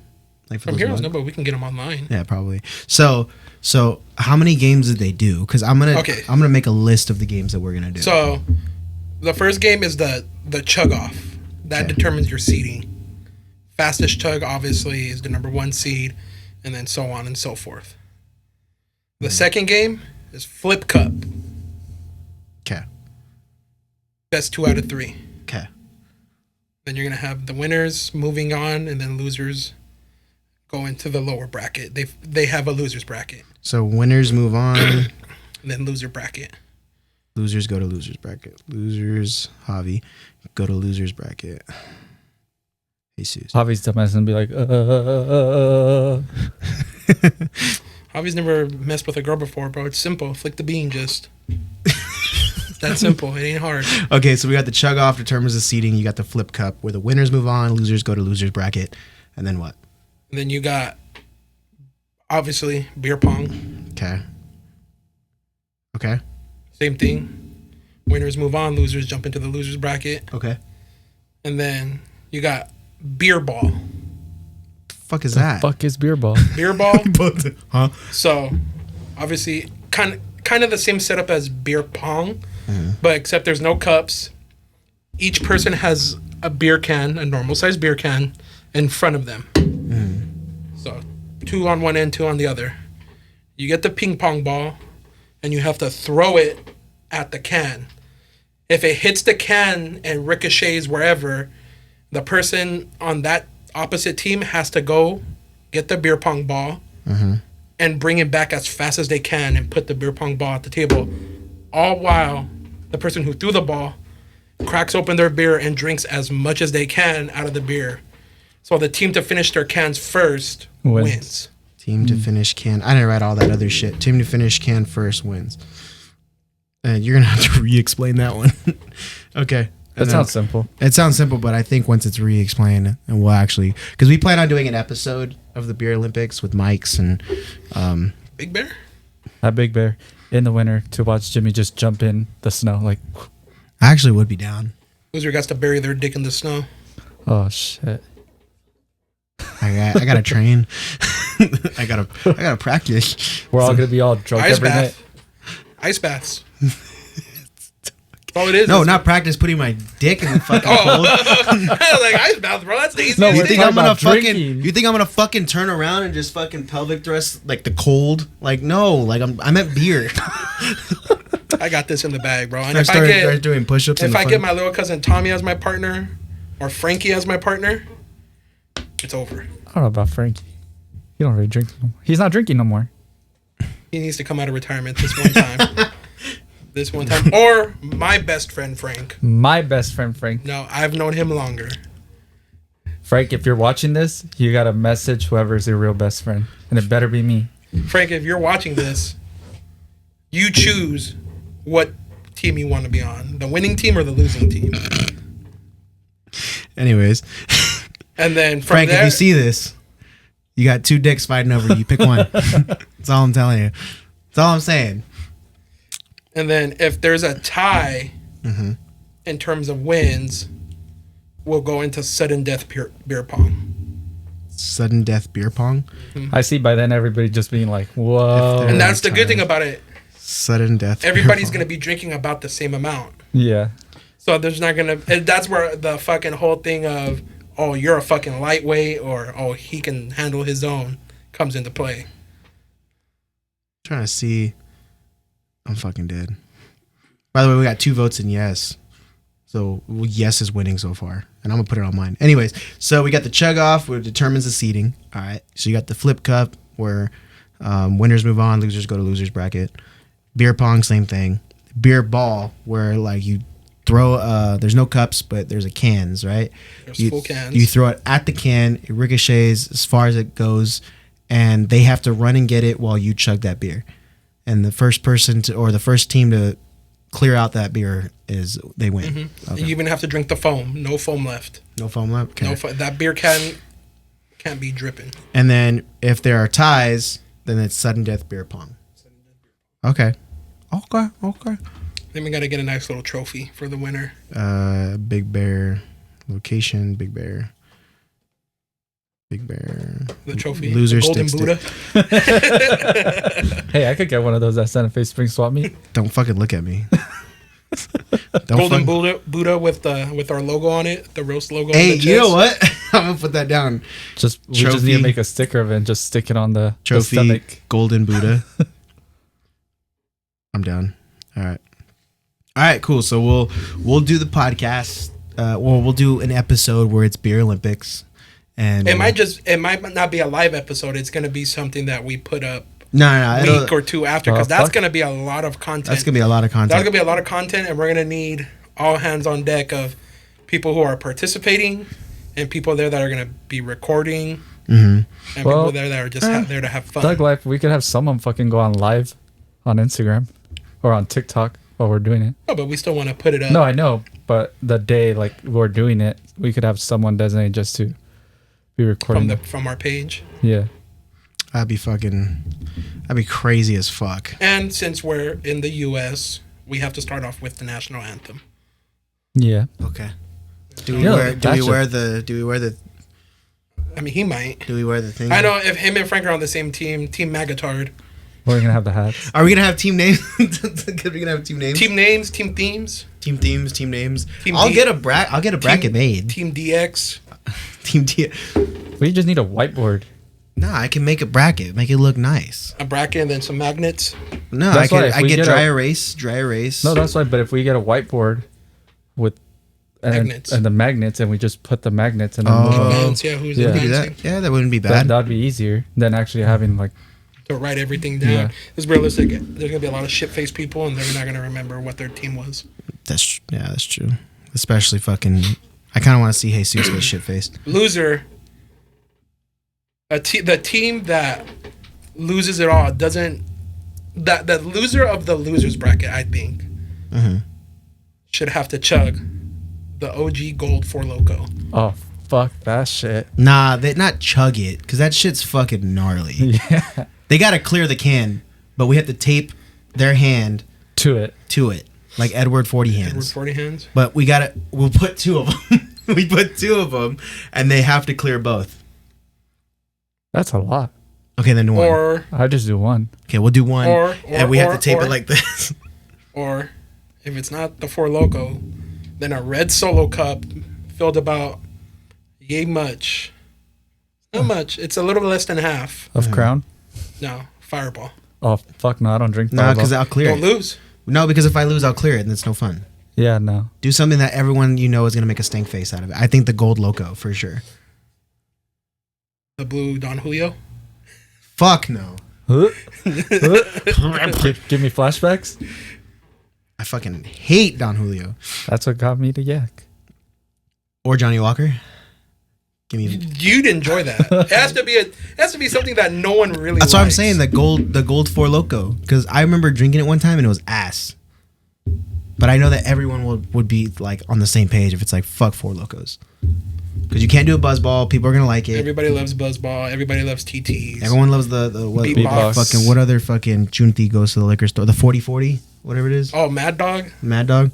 Like for From those Heroes, mugs? no, but we can get them online. Yeah, probably. So how many games did they do? Because I'm gonna make a list of the games that we're gonna do. So the first game is the chug off. That Okay. determines your seeding. Fastest chug obviously is the number 1 seed, and then so on and so forth. The second game is Flip Cup. Okay. Best 2 out of 3. Okay. Then you're gonna have the winners moving on, and then losers go into the lower bracket. They have a losers bracket, So winners move on. and then loser bracket. Losers go to losers bracket. Losers, Javi, go to losers bracket. Jesus. Javi's dumbass and be like, Javi's never messed with a girl before, bro. It's simple. Flick the bean, just. That's simple. It ain't hard. Okay, so we got the chug off determines the seeding. You got the flip cup where the winners move on, losers go to losers bracket, and then what? And then you got, obviously, beer pong. Okay. Okay. Same thing. Winners move on, losers jump into the losers bracket. Okay. And then you got beer ball. Fuck is that? fuck is beer ball? Beer ball. Huh? So, obviously, kind of the same setup as beer pong, but except there's no cups. Each person has a beer can, a normal sized beer can, in front of them. So, 2 on one end, 2 on the other. You get the ping pong ball, and you have to throw it at the can. If it hits the can and ricochets wherever, the person on that opposite team has to go get the beer pong ball and bring it back as fast as they can and put the beer pong ball at the table, all while the person who threw the ball cracks open their beer and drinks as much as they can out of the beer. So the team to finish their cans first wins. Team to finish can. I didn't write all that other shit. Team to finish can first wins. And you're gonna have to re-explain that one. Okay. That sounds simple. It sounds simple, but I think once it's re-explained, and we'll actually, because we plan on doing an episode of the Beer Olympics with mics and Big Bear? At Big Bear in the winter to watch Jimmy just jump in the snow. Like, I actually would be down. Loser gets to bury their dick in the snow. oh shit. I gotta train. I gotta practice. We're all gonna be all drunk Ice every bath. night. Ice baths. That's all it is. No, not practice putting my dick in the fucking cold. Like ice bath, bro. That's the easiest No, You we're think thing. I'm gonna talking about fucking? drinking. You think I'm gonna fucking turn around and just fucking pelvic thrust like the cold? Like no, like I'm at beer. I got this in the bag, bro. And I if I start doing push-ups. if I get my little cousin Tommy as my partner, or Frankie as my partner, it's over. I don't know about Frankie. He don't really drink no more. He's not drinking no more. He needs to come out of retirement this one time. This one time. Or my best friend Frank. My best friend Frank. No, I've known him longer. Frank, if you're watching this, you gotta message whoever's your real best friend, and it better be me. Frank, if you're watching this, you choose what team you want to be on, the winning team or the losing team. Anyways, And then from Frank, there, if you see this, you got two dicks fighting over you. Pick one. That's all I'm telling you. That's all I'm saying. and then if there's a tie Mm-hmm. in terms of wins, we'll go into sudden death beer pong. Sudden death beer pong. I see by then everybody just being like, whoa. If And that's the good tie. thing about it. Sudden death. beer Everybody's pong. going to be drinking about the same amount. Yeah. So there's not going to... That's where the fucking whole thing of, oh, you're a fucking lightweight, or, oh, he can handle his own, comes into play. Trying to see. I'm fucking dead. By the way, we got 2 votes in yes. So yes is winning so far. And I'm going to put it on mine. Anyways, so we got the chug off, which determines the seeding. All right. So you got the flip cup, where winners move on, losers go to losers bracket. Beer pong, same thing. Beer ball, where like you throw, there's no cups, but there's a cans, right? There's full cans. You throw it at the can, it ricochets as far as it goes, and they have to run and get it while you chug that beer. And the first person to, or the first team to clear out that beer is they win. Mm-hmm. Okay. You even have to drink the foam. No foam left. No foam left. Okay. That beer can't be dripping. And then if there are ties, then it's sudden death beer pong. Okay. Okay. Then we got to get a nice little trophy for the winner. Big Bear location. Big Bear. The trophy. Loser the Golden stick. Buddha. Hey, I could get one of those at Santa Fe Spring Swap Meet. Don't fucking look at me. Golden Buddha with our logo on it. The roast logo Hey, on the you know chest. what? I'm gonna put that down. We just need Trophy. to make a sticker of it and just stick it on the Trophy. stomach. Golden Buddha. I'm down. All right, cool. So we'll do the podcast. We'll do an episode where it's Beer Olympics, and It might not be a live episode. It's gonna be something that we put up no, a it'll- week or two after, because that's gonna be a lot of content. that's gonna be a lot of content. That's gonna be a lot of content, and we're gonna need all hands on deck of people who are participating and people there that are gonna be recording, Mhm. and Well, people there that are just there to have fun. Doug Life, we could have someone fucking go on live on Instagram or on TikTok while we're doing it. Oh, but we still want to put it up. No, I know, but the day like we're doing it, we could have someone designated just to be recording. from our page. Yeah. That'd be crazy as fuck. And since we're in the U.S., we have to start off with the national anthem. Yeah. Okay. Do we Yeah, wear gotcha. the I mean, he might. thing? I know if him and Frank are on the same team, Team Magatard. We're gonna have the hats. Are we gonna have team names? Are we gonna have team names? Team names, team themes, Team themes, team names. Team I'll D- get a bracket made. Team DX. Team D. We just need a whiteboard. No, I can make a bracket, make it look nice. A bracket and then some magnets. No, That's why if I we get get dry a- erase. No, that's why. But if we get a whiteboard with Magnets. and the magnets, and we just put the magnets and then move Oh. on, Advance, yeah, who's Yeah. We do advancing. that. Yeah, that wouldn't be that bad. that'd be easier than actually having like. To write everything down. Yeah. It's realistic. There's gonna be a lot of shit-faced people, and they're not gonna remember what their team was. That's true. Especially fucking. I kind of want to see Jesus get shit faced. Loser The team that loses it all doesn't. That the loser of the losers bracket, I think, should have to chug the OG Gold Four Loco. Oh, fuck that shit. Nah, they not chug it because that shit's fucking gnarly. Yeah. They gotta clear the can, but we have to tape their hand To it. like Edward 40 hands. Edward 40 hands. But we'll put two of them. We put two of them, and they have to clear both. That's a lot. Okay, then one. Or I just do one. Okay, we'll do one, and we have to tape or- it like this. or if it's not the Four Loco, then a red Solo cup filled about yay much. Not much. It's a little less than half. Of Crown? No, Fireball. Oh, fuck no. I don't drink No, Fireball. because I'll clear Don't it. lose. No, because if I lose, I'll clear it, and it's no fun. Yeah, no. Do something that everyone you know is gonna make a stank face out of it. I think the Gold Loco for sure. The blue Don Julio. Fuck no. Give me flashbacks? I fucking hate Don Julio That's what got me to yak. or Johnny Walker. Give me. You'd enjoy that. It has to be something that no one really. That's what I'm likes. saying. The Gold Four Loco, because I remember drinking it one time and it was ass. But I know that everyone would be like on the same page if it's like fuck Four Locos, because you can't do a buzzball. People are gonna like it. Everybody loves Buzzball. Everybody loves TTs. Everyone loves the what, Beatbox. fucking what other fucking Junti goes to the liquor store? The 40/40, whatever it is. Oh, Mad Dog. Mad Dog.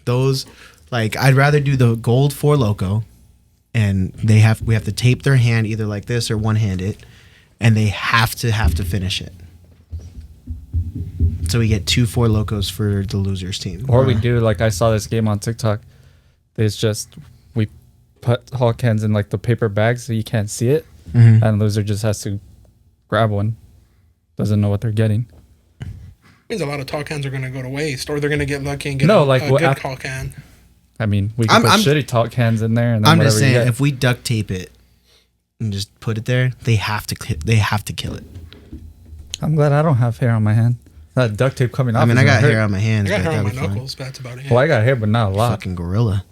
Those, like, I'd rather do the Gold Four Loco, and we have to tape their hand either like this or one hand it, and they have to finish it. So we get 2 Four Locos for the losers team. Or we do, like I saw this game on TikTok. It's just, we put Hulk cans in like the paper bags so you can't see it. Mhm. And loser just has to grab one. Doesn't know what they're getting. Means a lot of tall cans are going to go to waste, or they're going to get lucky and get No, a like, what good af- tall can. I mean, we can put shitty talk cans in there and then I'm whatever just you saying, get. if we duct tape it and just put it there, they have to kill it. I'm glad I don't have hair on my hand. That duct tape coming off. I mean, is I gonna got hurt. hair on my I hands, got but hair on my that'd be fine. knuckles, but that's about it. Well, I got hair, but not a lot. Fucking gorilla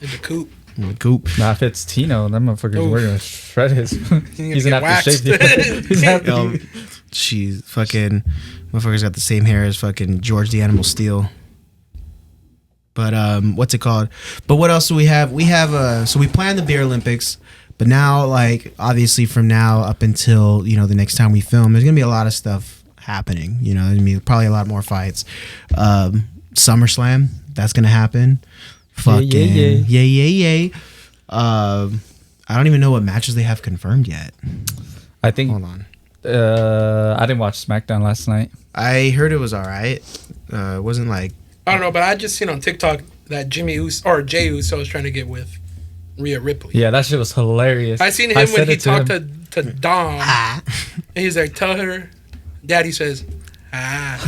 In the coop. in the coop. Nah, if it's Tino, that motherfucker's Oof. we're gonna shred his. He's get gonna have to waxed. shave you. He's gonna have to She's fucking motherfucker's got the same hair as fucking George the Animal Steel. But what's it called? But what else do we have? We have so we planned the Beer Olympics, but now, like, obviously from now up until, you know, the next time we film, there's gonna be a lot of stuff happening. You know, I mean, probably a lot more fights. SummerSlam, that's gonna happen. Fucking yay. I don't even know what matches they have confirmed yet. I think. Hold on. I didn't watch SmackDown last night. I heard it was all right. It wasn't like. I don't know, but I just seen on TikTok that Jay Uso is trying to get with Rhea Ripley. Yeah, that shit was hilarious. I seen him when said he it talked him. to Dom, and he's like, "Tell her, Daddy says, ah."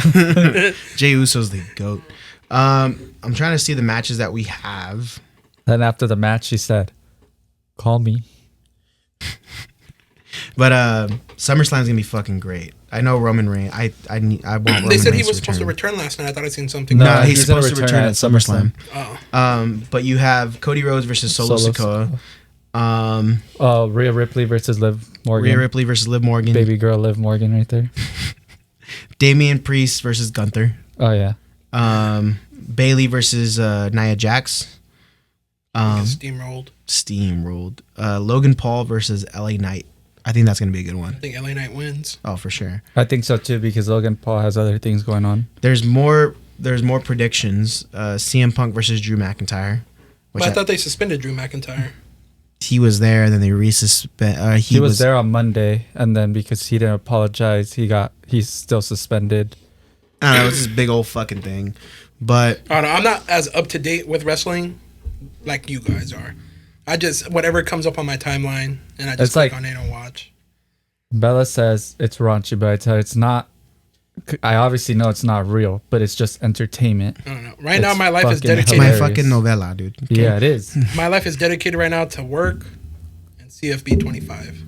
Jey Uso's the GOAT. I'm trying to see the matches that we have. Then after the match, she said, "Call me." But SummerSlam's gonna be fucking great. I know Roman Reigns. I want Roman They said he Reigns was supposed to return last night. I thought I seen something. No, No, he's he's gonna supposed to return return at at SummerSlam. Oh. But you have Cody Rhodes versus Solo Sikoa. Rhea Ripley versus Liv Morgan. Rhea Ripley versus Liv Morgan. Baby girl Liv Morgan right there. Damian Priest versus Gunther. Oh yeah. Bailey versus Nia Jax. Steamrolled. Steamrolled. Logan Paul versus LA Knight. I think that's gonna be a good I one. think LA Knight wins. Oh, for sure. I think so too because Logan Paul has other things going on. There's more predictions. CM Punk versus Drew McIntyre. But I thought they suspended Drew McIntyre. He was there, and then they resuspend. He was there on Monday, and then because he didn't apologize, he's still suspended. I don't know. It's this big old fucking thing. But I don't know. I'm not as up to date with wrestling like you guys are. I just whatever comes up on my timeline, and I just It's click like- on it and watch. Bella says it's raunchy, but I tell her it's not. I obviously know it's not real, but it's just entertainment. I don't know. Right now, It's my life is fucking it's dedicated. my hilarious. fucking novella, dude. Okay? Yeah, it is. My life is dedicated right now to work and CFB 25.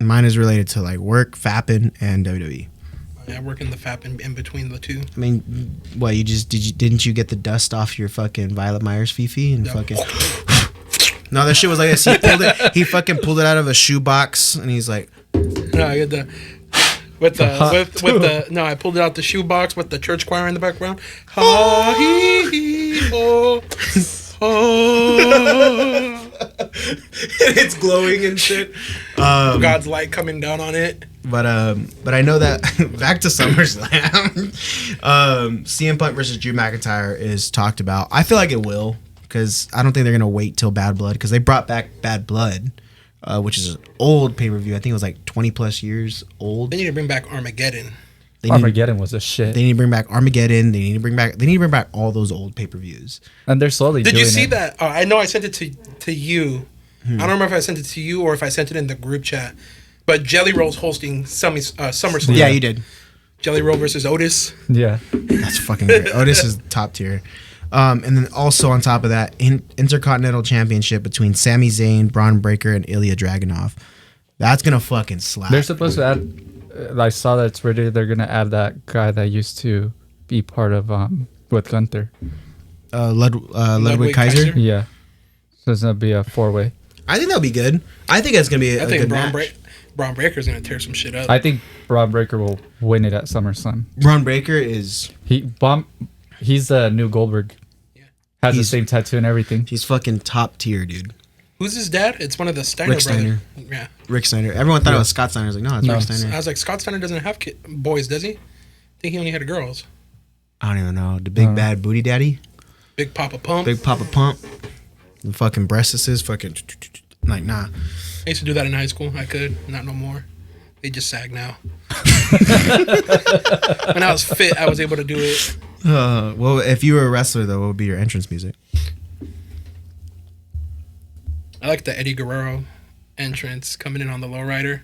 Mine is related to like work, fapping, and WWE. I work in the FAP in between the two. I mean, what didn't you get the dust off your fucking Violet Myers Fifi and No. fucking No, that shit was like this. He fucking pulled it out of a shoebox, and he's like, No, I get the with the no, I pulled it out the shoebox with the church choir in the background. Ha hee hee ho ho. it's glowing and shit. God's light coming down on it. But I know that back to SummerSlam, CM Punk versus Drew McIntyre is talked about. I feel like it will, because I don't think they're gonna wait till Bad Blood, because they brought back Bad Blood, which is an old pay-per-view. I think it was like 20 plus years old. They need to bring back Armageddon. Armageddon was a shit. They need to bring back Armageddon. They need to bring back all those old pay-per-views. And they're slowly Did doing you see it. that? I know I sent it to you. I don't remember if I sent it to you or if I sent it in the group chat. But Jelly Roll's hosting SummerSlam. Yeah, you did. Jelly Roll versus Otis. Yeah. That's fucking great. Otis is top tier. And then also on top of that, Intercontinental Championship between Sami Zayn, Braun Breaker, and Ilya Dragunov. That's gonna fucking slap. They're supposed to add. I saw that it's ready. They're gonna add that guy that used to be part of with Gunther. Ludwig Kaiser. Yeah. So it's gonna be a 4-way. I think that'll be good. I think that's gonna be a good match. Braun Breaker's gonna tear some shit up. I think Braun Breaker will win it at SummerSlam. Braun Breaker is He's the new Goldberg. Yeah. Has the same tattoo and everything. he's fucking top tier, dude. Who's his dad? It's one of the Steiner Rick brothers. Steiner. Yeah. Rick Steiner. Everyone thought it was Scott Steiner. I was like, no, it's No. Rick Steiner. I was like, Scott Steiner doesn't have boys, does he? I think he only had girls. I don't even know. The big bad booty daddy, Big Papa Pump. Big Papa Pump, the fucking breastises, fucking like nah. I used to do that in high school. I could, not no more. They just sag now. When I was fit, I was able to do it. Well, if you were a wrestler though, what would be your entrance music? I like the Eddie Guerrero entrance coming in on the lowrider.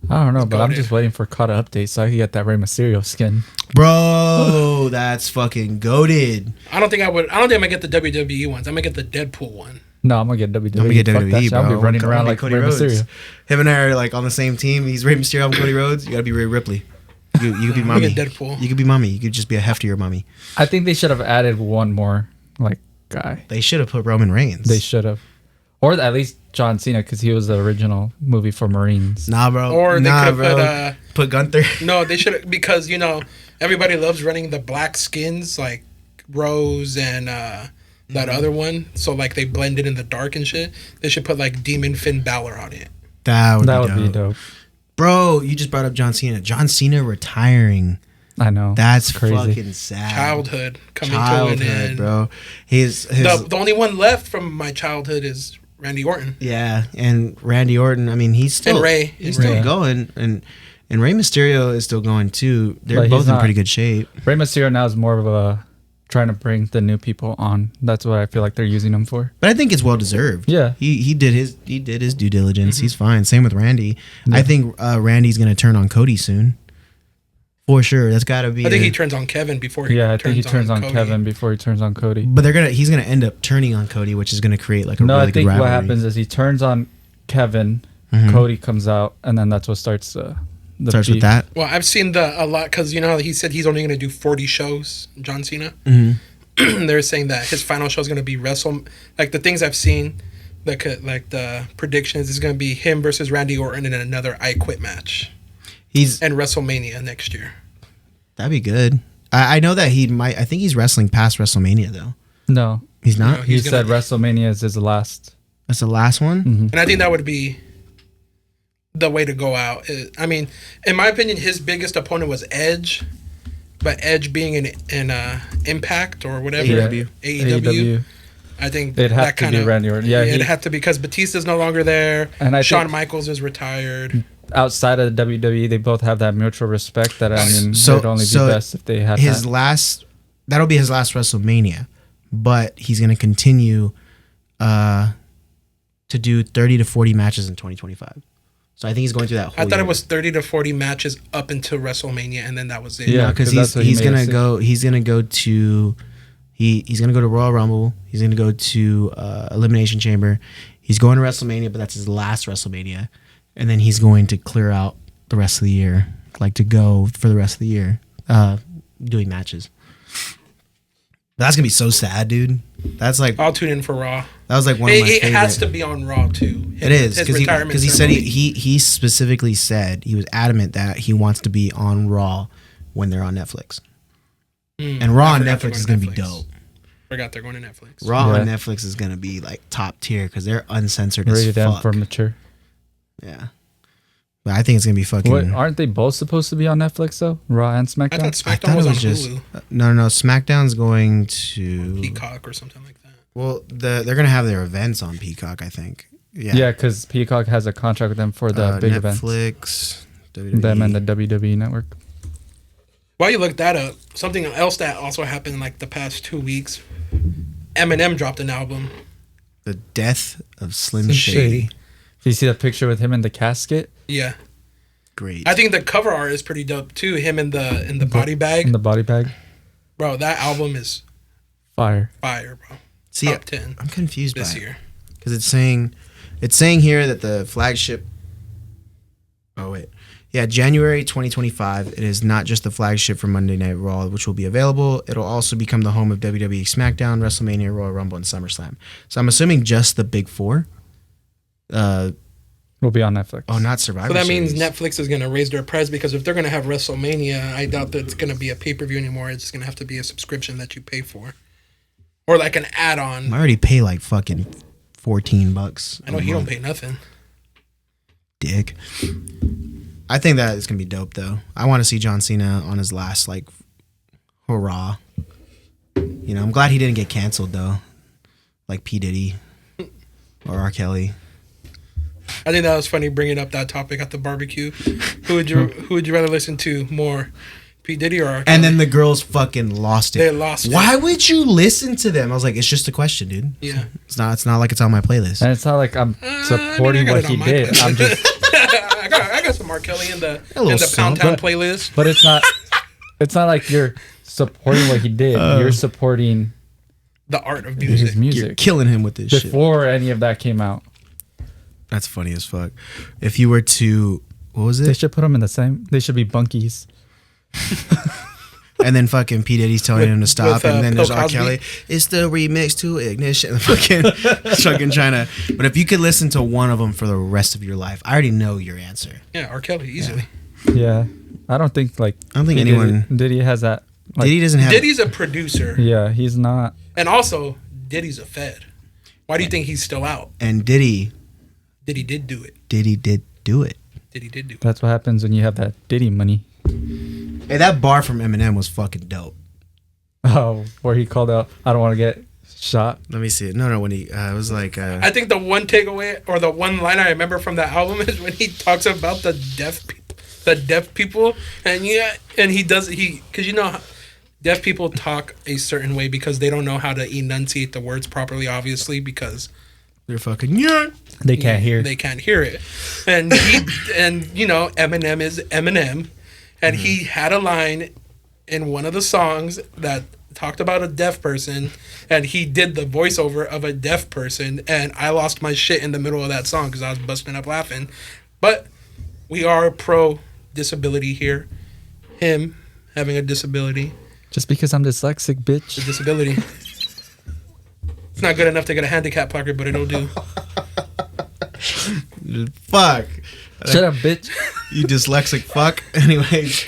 I don't know, but I'm goated. just waiting for Kata update so I can get that Rey Mysterio skin. Bro, that's fucking goated. I don't think I'm gonna get the WWE ones. I'm gonna get the Deadpool one. No, I'm gonna get WWE. I'm gonna get Fuck that WWE, shit. bro. I'll be running Come around on, like Cody Rey Rhodes. Mysterio. Him and I are like on the same team. He's Rey Mysterio. I'm Cody Rhodes. You gotta be Rhea Ripley. You could be I'm mommy. gonna get Deadpool. You could be mommy. You could just be a heftier mommy. I think they should have added one more like guy. They should have put Roman Reigns. They should have, or at least John Cena because he was the original movie for Marines. Nah, bro. Or they nah, could bro. have put Gunther. No, they should, because everybody loves running the black skins like Rose and that other one. So like they blend it in the dark and shit. They should put like Demon Finn Balor on it. That would be dope. Bro, you just brought up John Cena. John Cena retiring. I know. That's crazy. fucking sad. Childhood coming to an end, bro. His The only one left from my childhood is Randy Orton. yeah, and Randy Orton. I mean, he's still And Ray. He's still Ray. going, and Rey Mysterio is still going too. They're But he's both in not- pretty good shape. Rey Mysterio now is more of a trying to bring the new people on. That's what I feel like they're using him for. But I think it's well deserved. Yeah. he did his due diligence. He's fine. Same with Randy. I think Randy's gonna turn on Cody soon. For sure, that's got to be. I think he turns on Kevin before he Yeah, I think he turns on Cody. Kevin before he turns on Cody. But he's gonna end up turning on Cody, which is gonna create like a No, really I good think rivalry. what happens is he turns on Kevin, Mhm. Cody comes out, and then that's what starts the Starts beef. with that. Well, I've seen a lot because he said he's only going to do 40 shows. John Cena. Mm-hmm. They're saying that his final show is going to be like the things I've seen, like the predictions is going to be him versus Randy Orton in another I Quit match and WrestleMania next year. That'd be good. I know that he might. I think he's wrestling past WrestleMania though. No, He's not. No, he He's said gonna- WrestleMania is his last. That's the last one. Mm-hmm. And I think that would be the way to go out. I mean, in my opinion, his biggest opponent was Edge, but Edge being in Impact or whatever, AEW. AEW, I think It'd have that to kind be of Randy Orton. Yeah, it'd have to be because Batista's no longer there, And I Shawn think- Michaels is retired. outside of the WWE, they both have that mutual respect that I mean, So- it'd only be so best if they had His that. last. That'll be his last WrestleMania, but he's gonna continue to do 30 to 40 matches in 2025. So I think he's going through that whole I thought year. it was 30 to 40 matches up until WrestleMania, and then that was it. Yeah. because 'cause that's what he he's made gonna us do. go. He's gonna go to. He's gonna go to Royal Rumble. He's gonna go to Elimination Chamber. He's going to WrestleMania, but that's his last WrestleMania, and then he's going to clear out the rest of the year, like to go for the rest of the year, doing matches. That's gonna be so sad, dude. That's like I'll tune in for Raw. that was like one of my It favorite. has to be on Raw too. It is His because retirement he said ceremony. he specifically said he was adamant that he wants to be on Raw when they're on Netflix. And Raw I on forgot they're Netflix is going gonna to be Netflix. dope. Forgot they're going to Netflix. Raw on Yeah. Netflix is gonna be like top tier because they're uncensored as Rated M fuck. for mature. Yeah, but I think it's gonna be fucking. What aren't they both supposed to be on Netflix though? Raw and I SmackDown. thought I SmackDown thought was it on was just Hulu, no. SmackDown's going to Peacock or something like that. Well, they're gonna have their events on Peacock, I think. Yeah, because Peacock has a contract with them for the big events. Netflix, WWE. Them and the WWE network. While you look that up, something else that also happened like the past 2 weeks, Eminem dropped an album. The Death of Slim Slim Shady. Shady. Do you see that picture with him in the casket? Yeah, Great. I think the cover art is pretty dope too. Him in the body bag, In the body bag. bro. That album is Fire. fire, bro. See, Top 10 I'm confused this by it year. because it's saying here that the flagship. Oh wait, yeah, January 2025. It is not just the flagship for Monday Night Raw, which will be available. It'll also become the home of WWE SmackDown, WrestleMania, Royal Rumble, and SummerSlam. So I'm assuming just the big four. Will be on Netflix. Oh, not Survivor. So that means Series. Netflix is going to raise their price because if they're going to have WrestleMania, I doubt that it's going to be a pay-per-view anymore. It's going to have to be a subscription that you pay for. Or like an add-on. I already pay like fucking $14. I know he don't pay nothing. Dick. I think that is gonna be dope though. I want to see John Cena on his last like hurrah. You know, I'm glad he didn't get canceled though, like P Diddy or R Kelly. I think that was funny bringing up that topic at the barbecue. Who would you rather listen to more, P Diddy or R. Kelly? And then the girls fucking lost it. They lost it. Why would you listen to them? I was like, it's just a question, dude. Yeah. It's not like it's on my playlist. And it's not like I'm supporting I got what it he on my did. playlist. I'm just, I got some R. Kelly in the little Pound Town but- playlist. but it's not like you're supporting what he did. You're supporting The art of his music. You're music killing him with this shit. before any of that came out. That's funny as fuck. If you were to, what was They it? should put them in the same. They should be bunkies. And then fucking P Diddy's telling him to stop, with, and then Bill there's R. Cosby. Kelly. It's the remix to Ignition. fucking trying to. But if you could listen to one of them for the rest of your life, I already know your answer. Yeah, R. Kelly, easily. Yeah, I don't think like. I don't think anyone. Diddy has that. Like, Diddy doesn't have. Diddy's a producer. Yeah, he's not. And also, Diddy's a Fed. Why do you think he's still out? And Diddy Diddy did do it. did do it. Diddy did do it. That's what happens when you have that Diddy money. Hey, that bar from Eminem was fucking dope. Oh, where he called out, "I don't want to get shot." Let me see it. No, when he it was like. I think the one takeaway or the one line I remember from that album is when he talks about the deaf people, and because you know, deaf people talk a certain way because they don't know how to enunciate the words properly, obviously, because they're fucking yeah. They can't hear. they can't hear it, and you know, Eminem is Eminem, and he had a line in one of the songs that talked about a deaf person, and he did the voiceover of a deaf person, and I lost my shit in the middle of that song because I was busting up laughing. But we are pro disability here. Him having a disability, Just because I'm dyslexic, a bitch. disability. It's not good enough to get a handicap placard, but it'll do. Fuck. Shut up, bitch. You dyslexic fuck. Anyways,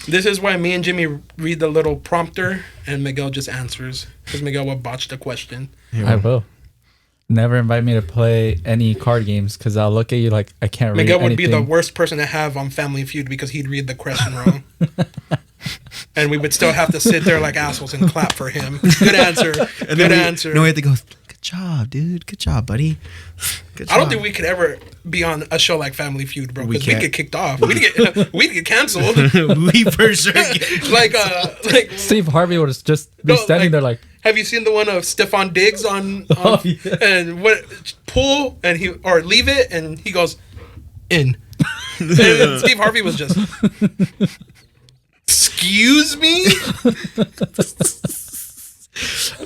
This is why me and Jimmy read the little prompter, and Miguel just answers because Miguel will botch the question. I will. Never invite me to play any card games because I'll look at you like I can't read Miguel would anything. be the worst person to have on Family Feud because he'd read the question wrong. And we would still have to sit there like assholes and clap for him. Good answer. Good answer. No, we have to go. Good job, dude. Good job, buddy. Good job. I don't think we could ever be on a show like Family Feud, bro. We Because we can't. get kicked off. We'd get canceled. we for sure get. like Steve Harvey would just be No, standing there like, have you seen the one of Stefan Diggs on Oh, yeah. and what pull and he or leave it and he goes in. And Steve Harvey was just excuse me?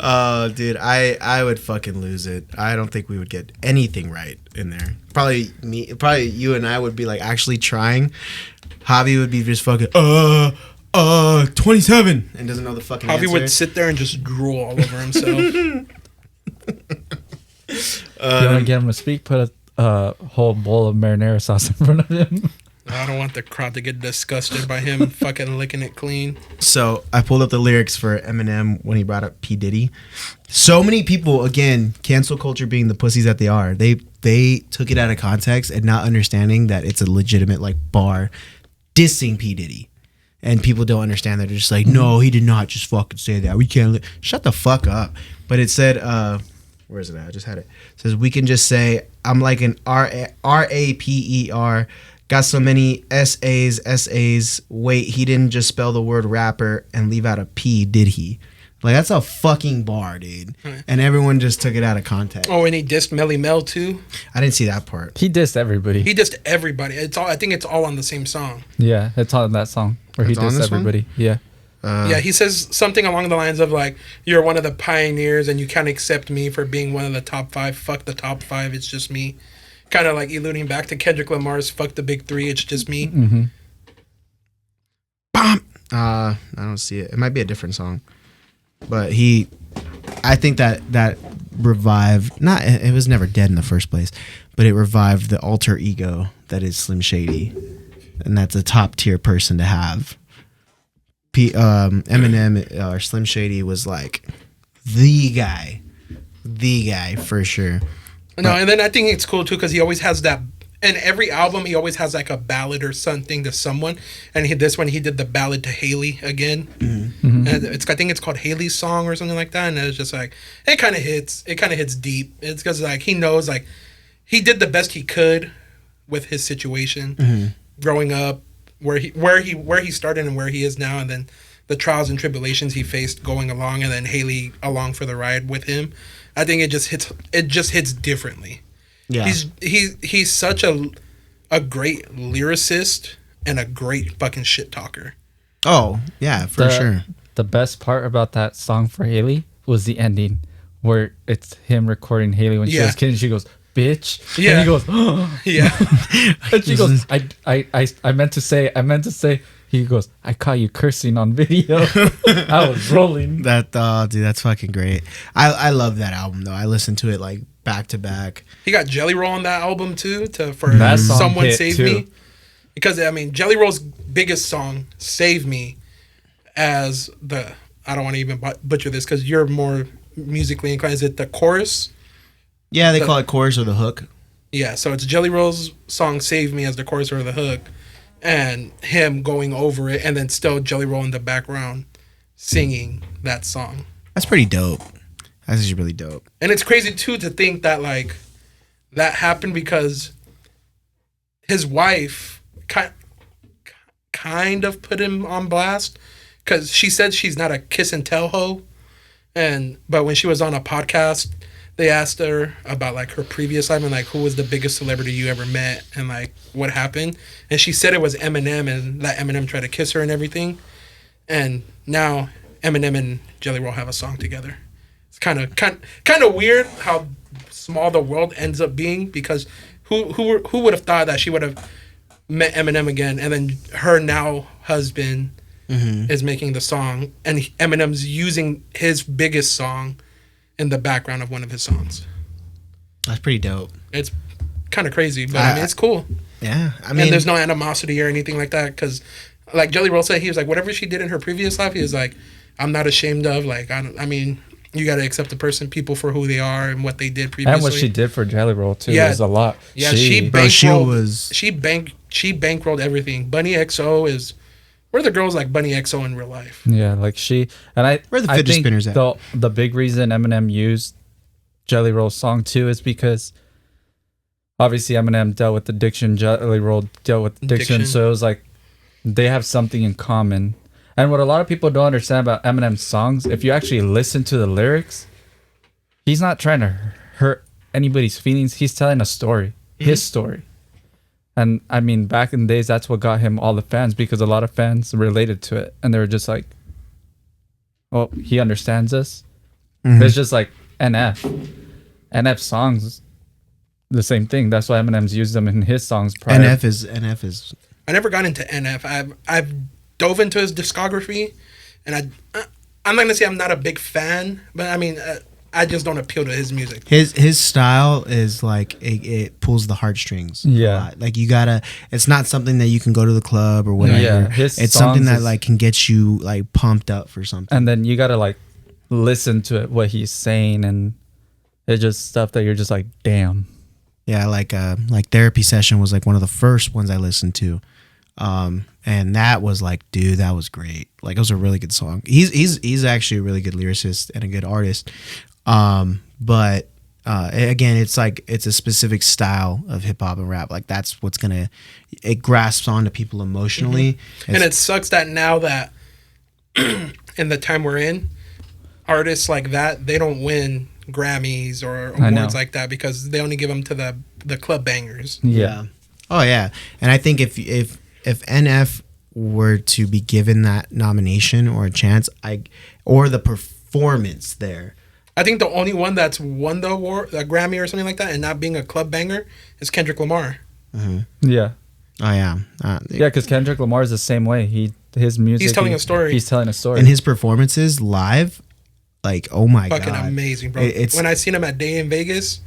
Oh, dude, I would fucking lose it. I don't think we would get anything right in there. Probably me. Probably you and I would be like actually trying. Javi would be just fucking 27, and doesn't know the fucking Javi answer. would sit there and just drool all over himself. You want to get him to speak? Put a whole bowl of marinara sauce in front of him. I don't want the crowd to get disgusted by him fucking licking it clean. So I pulled up the lyrics for Eminem when he brought up P. Diddy. So many people, again, cancel culture being the pussies that they are, they took it out of context and not understanding that it's a legitimate like bar dissing P. Diddy. And people don't understand that. They're just like, no, he did not just fucking say that. We can't. Shut the fuck up. But it said, where is it at? I just had it. It says, we can just say, I'm like an R-A-P-E-R. Got so many S-A's. Wait, he didn't just spell the word rapper and leave out a P, did he? Like, that's a fucking bar, dude. And everyone just took it out of context. Oh, and he dissed Melly Mel too. I didn't see that part. He dissed everybody. He dissed everybody. It's all. I think it's all on the same song. Yeah, it's on that song where he It's on dissed this one? everybody. Yeah. Yeah, he says something along the lines of like, "You're one of the pioneers, and you can't accept me for being one of the top 5. Fuck the top 5. It's just me." Kind of like alluding back to Kendrick Lamar's "Fuck the big 3. It's just me." Mm-hmm. Bam! I don't see it. It might be a different song. But I think that revived, it was never dead in the first place, but it revived the alter ego that is Slim Shady. And that's a top tier person to have. Eminem or Slim Shady was like the guy for sure. No, and then I think it's cool too because he always has that. In every album, he always has like a ballad or something to someone. And this one, he did the ballad to Haley again. Mm-hmm. And I think it's called Haley's Song or something like that. And it's just like it kind of hits. It kind of hits deep. It's because like he knows like he did the best he could with his situation, growing up, where he started and where he is now, and then the trials and tribulations he faced going along, and then Haley along for the ride with him. I think it just hits. It just hits differently. Yeah. He's such a great lyricist and a great fucking shit talker. Oh, yeah, for sure. The best part about that song for Haley was the ending, where it's him recording Haley when she was kidding. She goes, "Bitch," Yeah. and he goes, "Oh." Yeah. And she goes, I meant to say. He goes, "I caught you cursing on video." I was rolling. Dude, that's fucking great. I love that album though. I listened to it like back to back. He got Jelly Roll on that album too for That song Someone hit, Save too. Me. Because I mean Jelly Roll's biggest song, Save Me, as the I don't want to even butcher this because you're more musically inclined. Is it the chorus? Yeah, they call it chorus or the hook. Yeah, so it's Jelly Roll's song Save Me as the chorus or the hook, and him going over it, and then still Jelly Roll in the background singing that song. That's pretty dope. That's actually really dope. And it's crazy too to think that like that happened because his wife kind of put him on blast because she said she's not a kiss and tell hoe, but when she was on a podcast, they asked her about like her previous life and like who was the biggest celebrity you ever met and like what happened, and she said it was Eminem and that Eminem tried to kiss her and everything, and now Eminem and Jelly Roll have a song together. It's kind of weird how small the world ends up being because who would have thought that she would have met Eminem again and then her now husband is making the song and Eminem's using his biggest song in the background of one of his songs. That's pretty dope. It's kind of crazy, but I mean it's cool. Yeah, I mean, And there's no animosity or anything like that because, like Jelly Roll said, he was like whatever she did in her previous life, he was like, I'm not ashamed of. Like I mean, you got to accept the people for who they are and what they did previously. And what she did for Jelly Roll too was a lot. Yeah, she bankrolled everything. Bunny XO we're the girls like Bunny XO in real life. Yeah, like where the fidget spinners at? The big reason Eminem used Jelly Roll's song too is because obviously Eminem dealt with addiction, Jelly Roll dealt with addiction, so it was like they have something in common. And what a lot of people don't understand about Eminem's songs, if you actually listen to the lyrics, he's not trying to hurt anybody's feelings. He's telling a story, his story. And I mean, back in the days, that's what got him all the fans because a lot of fans related to it. And they were just like, well, he understands us. It's just like NF. NF songs, the same thing. That's why Eminem's used them in his songs prior. NF is. I never got into NF. I dove into his discography, and I'm not gonna say I'm not a big fan, but I mean, I just don't appeal to his music. His style is like it pulls the heartstrings. Yeah. a lot. Like you gotta. It's not something that you can go to the club or whatever. Yeah, his it's something songs that is- like can get you like pumped up for something. And then you gotta like listen to it, what he's saying, and it's just stuff that you're just like, damn. Yeah, like Therapy Session was like one of the first ones I listened to. And that was like, dude, that was great. Like it was a really good song. He's actually a really good lyricist and a good artist. But again, it's like it's a specific style of hip hop and rap. Like that's what's it grasps onto people emotionally. And it sucks that now that in the time we're in, artists like that, they don't win Grammys or I know. awards like that because they only give them to the club bangers. Yeah. Oh yeah. And I think if NF were to be given that nomination or a chance, or the performance there. I think the only one that's won the award, a Grammy or something like that, and not being a club banger is Kendrick Lamar. Yeah. Oh yeah. Yeah, because Kendrick Lamar is the same way. His music. He's telling a story. He's telling a story. And his performances live, like oh my god, Fucking amazing, bro. It's when I seen him at Day in Vegas,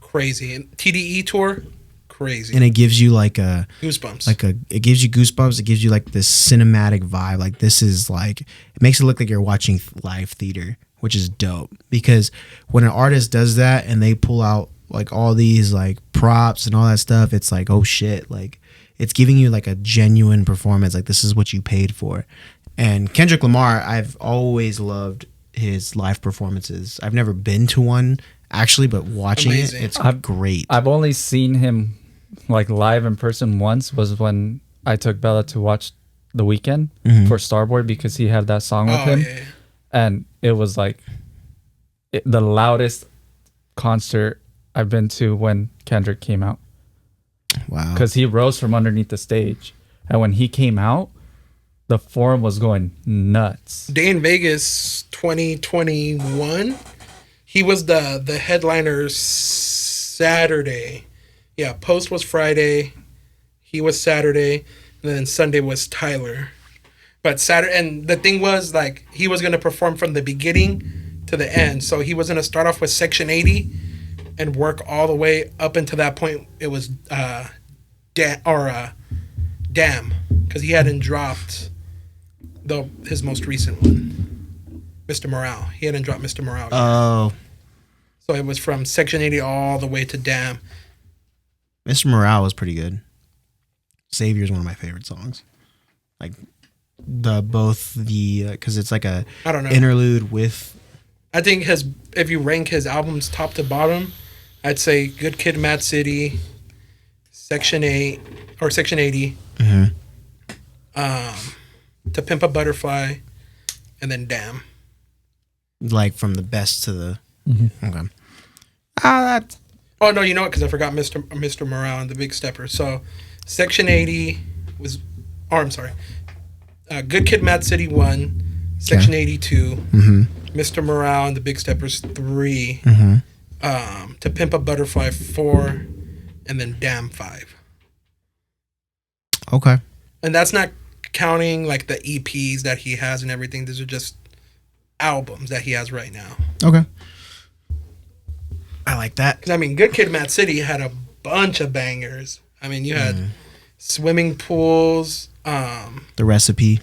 crazy. And TDE tour, crazy. and it gives you like a Goosebumps. it gives you goosebumps. It gives you like this cinematic vibe. Like this is like it makes it look like you're watching live theater, which is dope. Because when an artist does that and they pull out like all these like props and all that stuff, it's like oh shit, like it's giving you like a genuine performance. Like this is what you paid for. And Kendrick Lamar, I've always loved his live performances. I've never been to one actually, but watching Amazing. it's great. I've only seen him like live in person once. Was when I took Bella to watch The Weeknd for Starboard because he had that song with him, yeah. and it was like the loudest concert I've been to when Kendrick came out. Wow. Because he rose from underneath the stage, and when he came out, the forum was going nuts. Day in Vegas 2021, he was the headliner Saturday. Yeah, Post was Friday, he was Saturday, and then Sunday was Tyler. But Saturday, and the thing was like he was gonna perform from the beginning to the end. So he was gonna start off with Section 80 and work all the way up until that point. It was Damn, because he hadn't dropped his most recent one, Mr. Morale. He hadn't dropped Mr. Morale yet. Oh, So it was from Section 80 all the way to Damn. Mr. Morale was pretty good. Savior is one of my favorite songs. Like because it's like a I don't know. interlude with. I think if you rank his albums top to bottom, I'd say Good Kid, Mad City, Section 8 or Section 80, To Pimp a Butterfly, and then Damn. Like from the best to the. Okay. Oh no, you know what? Because I forgot Mr. Morale and the Big Stepper. So Section 80 was, or I'm sorry, Good Kid, Mad City 1, Section 82, Mr. Morale and the Big Steppers 3, To Pimp a Butterfly 4, and then Damn 5. Okay. And that's not counting like the EPs that he has and everything. These are just albums that he has right now. Okay. I like that. Because I mean, Good Kid, Mad City had a bunch of bangers. I mean, you had Swimming Pools, The Recipe,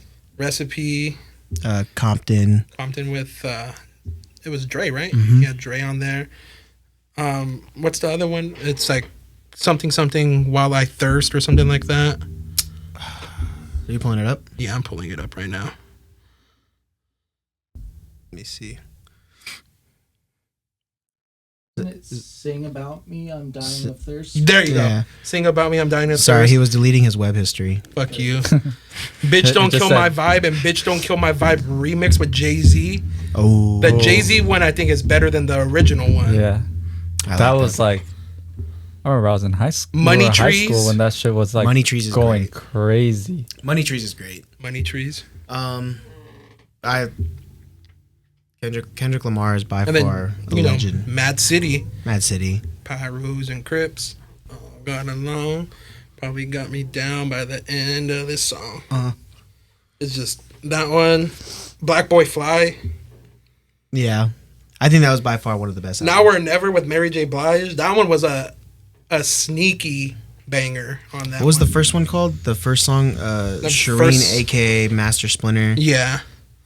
Compton. Compton with it was Dre, right? He had Dre on there. What's the other one? It's like something While I Thirst or something like that. Are you pulling it up? Yeah, I'm pulling it up right now. Let me see. Isn't it Sing About Me, I'm Dying of Thirst? There you Yeah. go. Sing About Me, I'm Dying of Sorry, Thirst. he was deleting his web history. Fuck you. Bitch Don't Just Kill said- My Vibe and Bitch Don't Kill My Vibe remix with Jay-Z. Oh. The Jay-Z one I think is better than the original one. Yeah, I that like was like. I remember I was in high school. Money high Trees. school when that shit was like Money Trees is going great. crazy. Money Trees is great. Money Trees. Kendrick Lamar is by And then, far the you know, legend. Mad City. Mad City. Pyrus and Crips. All got along. Probably got me down by the end of this song. It's just that one. Black Boy Fly. Yeah, I think that was by far one of the best. Now or Never with Mary J. Blige. That one was a sneaky banger on that. What was the first one called? The first song, Shireen, aka Master Splinter. Yeah,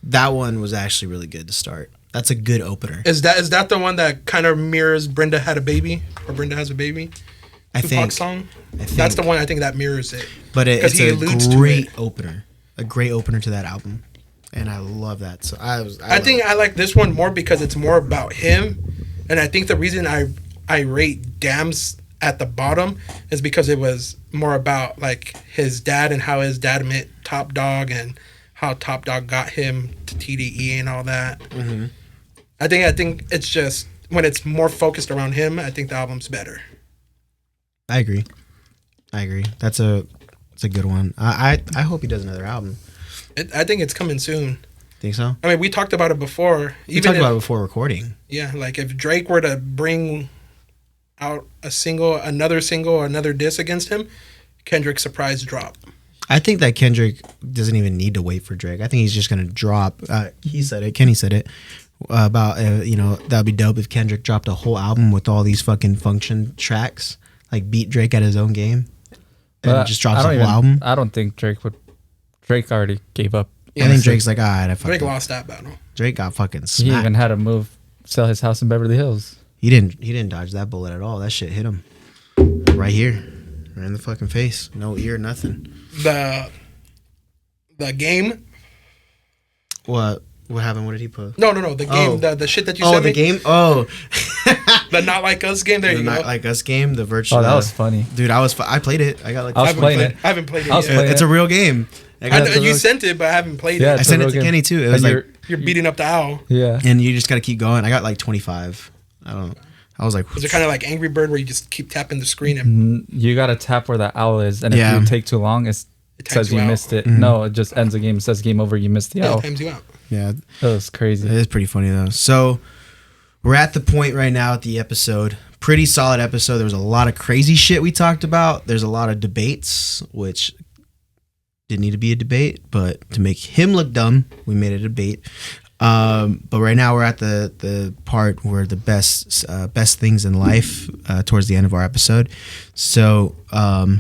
that one was actually really good to start. That's a good opener. Is that the one that kind of mirrors Brenda Had a Baby or Brenda Has a Baby? I think song. That's the one I think that mirrors it. But it's a great opener, a great opener to that album, and I love that. So I think I like this one more because it's more about him, and I think the reason I rate Damns at the bottom is because it was more about like his dad and how his dad met Top Dog and how Top Dog got him to TDE and all that. Mm-hmm. I think it's just when it's more focused around him, I think the album's better. I agree. That's a good one. I hope he does another album. I think it's coming soon. Think so? I mean, we talked about it before. We talked about it before recording. Yeah, like if Drake were to bring out another single, or another diss against him, Kendrick's surprise drop. I think that Kendrick doesn't even need to wait for Drake. I think he's just gonna drop. Kenny said it about that'd be dope if Kendrick dropped a whole album with all these fucking function tracks, like beat Drake at his own game, and just drops a whole album. I don't think Drake would. Drake already gave up. Yeah, I think Drake's like, all right, Drake lost that battle. Drake got fucking smacked. He even had to sell his house in Beverly Hills. He didn't dodge that bullet at all. That shit hit him right here, right in the fucking face. No ear, nothing. The game. What happened? What did he put? No. The game. Oh. The shit that you sent me. Oh, the game. Oh, the Not Like Us game. There you go. Not Like Us game. The virtual. Oh, that was funny, dude. I played it. I got like. I haven't played it yet. It's a real game. You sent it, but I haven't played it. I sent it to Kenny too. It was like you're beating up the owl. Yeah, and you just gotta keep going. I got like 25. I was like, is it kind of like Angry Bird where you just keep tapping the screen and you gotta tap where the owl is, and if you take too long, it says you missed it. Mm-hmm. No, it just ends the game. It says game over. You missed the owl. It times you out. Yeah, that was crazy. It is pretty funny though. So we're at the point right now at the episode. Pretty solid episode. There was a lot of crazy shit we talked about. There's a lot of debates, which didn't need to be a debate, but to make him look dumb, we made a debate. But right now we're at the part where the best things in life towards the end of our episode. So I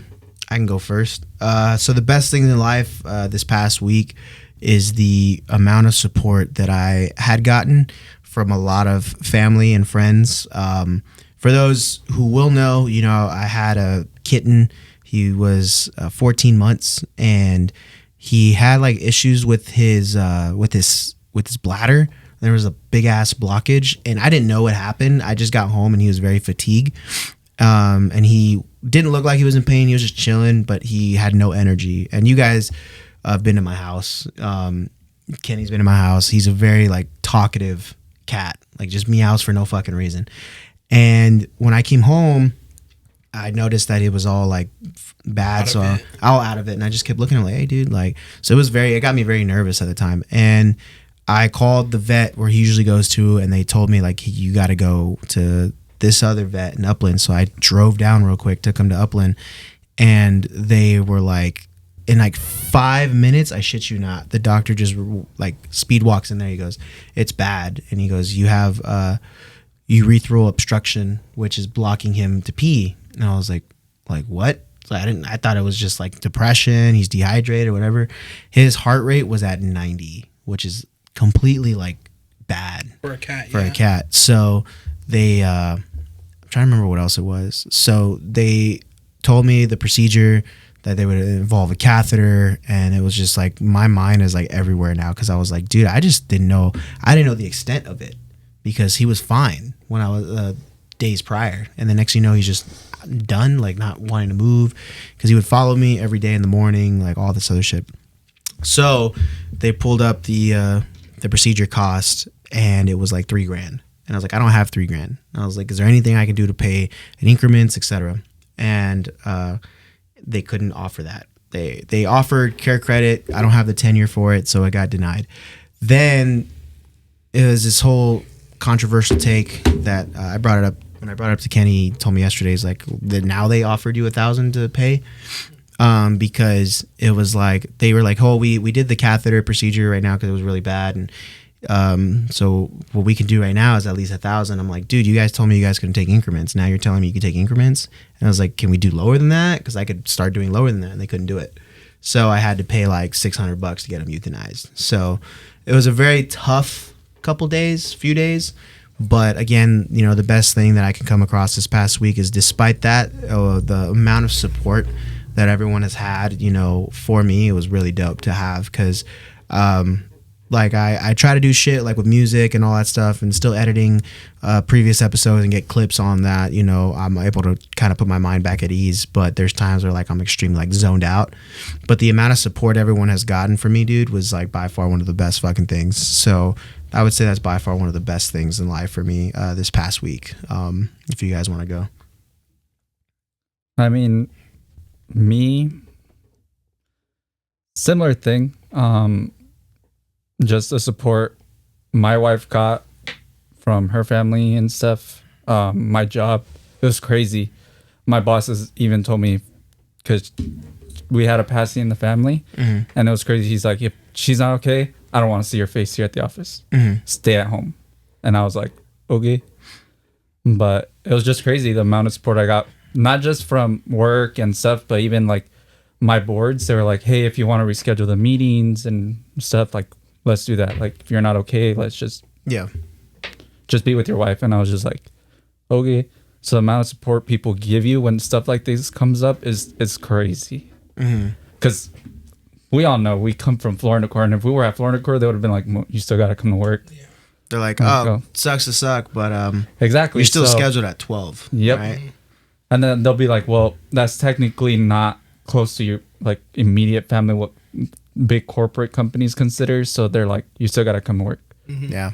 can go first. So the best things in life this past week is the amount of support that I had gotten from a lot of family and friends. For those who will know, I had a kitten. He was 14 months, and he had like issues with his bladder. There was a big ass blockage, and I didn't know what happened. I just got home, and he was very fatigued, and he didn't look like he was in pain. He was just chilling, but he had no energy. And you guys have been to my house. Kenny's been in my house. He's a very like talkative cat, like just meows for no fucking reason. And when I came home, I noticed that it was all like bad, all out of it, and I just kept looking at like, hey, dude, like, so it got me very nervous at the time, and I called the vet where he usually goes to, and they told me like, you got to go to this other vet in Upland. So I drove down real quick, took him to Upland, and they were like, in like 5 minutes, I shit you not, the doctor just like speed walks in there. He goes, it's bad, and he goes, you have urethral obstruction, which is blocking him to pee. And I was like what? So I thought it was just like depression. He's dehydrated or whatever. His heart rate was at 90, which is completely like bad for a cat. A cat. So they, I'm trying to remember what else it was. So they told me the procedure that they would involve a catheter, and it was just like my mind is like everywhere now because I was like, dude, I didn't know the extent of it because he was fine when I was days prior, and the next thing you know, he's just done, like not wanting to move because he would follow me every day in the morning, like all this other shit. So they pulled up the procedure cost, and it was like $3,000, and I was like, I don't have $3,000. And I was like, is there anything I can do to pay in increments, etc.? And they couldn't offer that. They offered care credit. I don't have the tenure for it, so it got denied. Then it was this whole controversial take that I brought it up. When I brought it up to Kenny, he told me yesterday, he's like, that now they offered you $1,000 to pay. because it was like they were like, oh, we did the catheter procedure right now because it was really bad, and so what we can do right now is at least 1,000. I'm like, dude, you guys told me you guys couldn't take increments. Now you're telling me you can take increments, and I was like, can we do lower than that? Because I could start doing lower than that, and they couldn't do it. So I had to pay like $600 to get them euthanized. So it was a very tough few days. But again, the best thing that I can come across this past week is despite that, the amount of support that everyone has had, for me, it was really dope to have because, like I try to do shit like with music and all that stuff and still editing previous episodes and get clips on that, I'm able to kind of put my mind back at ease. But there's times where like I'm extremely like zoned out. But the amount of support everyone has gotten for me, dude, was like by far one of the best fucking things. So I would say that's by far one of the best things in life for me this past week. If you guys want to go. I mean, me, similar thing. Just the support my wife got from her family and stuff. My job, it was crazy. My bosses even told me, because we had a passing in the family, and it was crazy. He's like, if she's not okay, I don't want to see your face here at the office. Stay at home. And I was like, okay. But it was just crazy the amount of support I got, not just from work and stuff, but even like my boards. They were like, hey, if you want to reschedule the meetings and stuff, like, let's do that. Like, if you're not okay, let's just be with your wife. And I was just like, okay. So the amount of support people give you when stuff like this comes up is crazy. Because we all know we come from Florida Core, and if we were at Florida Core, they would have been like, you still got to come to work. They're like, oh, sucks to suck, but exactly, you're still scheduled at 12. Yep. Right? And then they'll be like, well, that's technically not close to your like immediate family, what big corporate companies consider. So they're like, you still got to come to work. Yeah.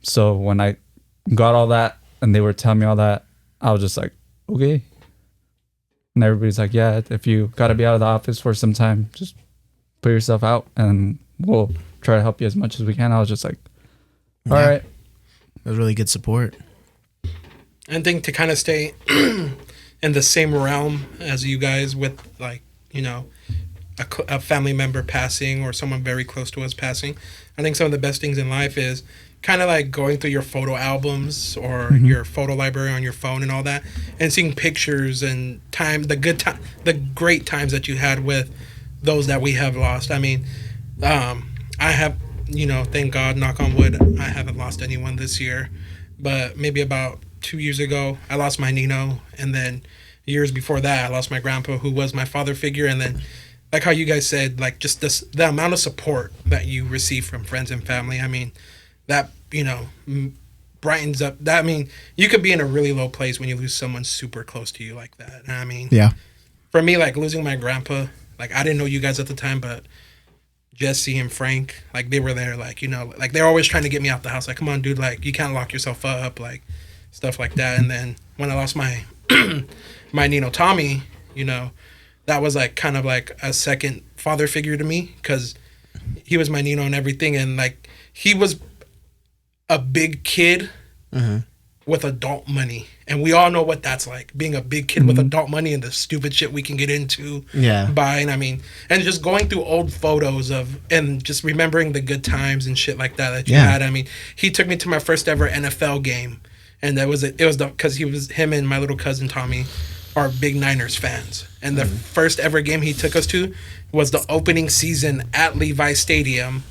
So when I got all that and they were telling me all that, I was just like, okay. And everybody's like, yeah, if you got to be out of the office for some time, just put yourself out and we'll try to help you as much as we can. I was just like, all right. It was really good support. I think to kind of stay in the same realm as you guys with like, a family member passing or someone very close to us passing. I think some of the best things in life is kind of like going through your photo albums or your photo library on your phone and all that, and seeing pictures and the great times that you had with those that we have lost. I mean, I have, thank God, knock on wood, I haven't lost anyone this year, but maybe about 2 years ago, I lost my Nino, and then years before that, I lost my grandpa, who was my father figure, and then like how you guys said, like just the amount of support that you receive from friends and family. I mean, that, brightens up. That, I mean, you could be in a really low place when you lose someone super close to you like that. And I mean, yeah. For me, like losing my grandpa, like I didn't know you guys at the time, but Jesse and Frank, like they were there, like, like they're always trying to get me out the house. Like, come on, dude, like you can't lock yourself up, like stuff like that. And then when I lost my my Nino Tommy, that was like kind of like a second father figure to me, because he was my Nino and everything, and like he was a big kid with adult money, and we all know what that's like, being a big kid with adult money and the stupid shit we can get into. And I mean, and just going through old photos and just remembering the good times and shit like that you had. I mean, he took me to my first ever NFL game, and it was because him and my little cousin Tommy are big Niners fans, and the first ever game he took us to was the opening season at Levi Stadium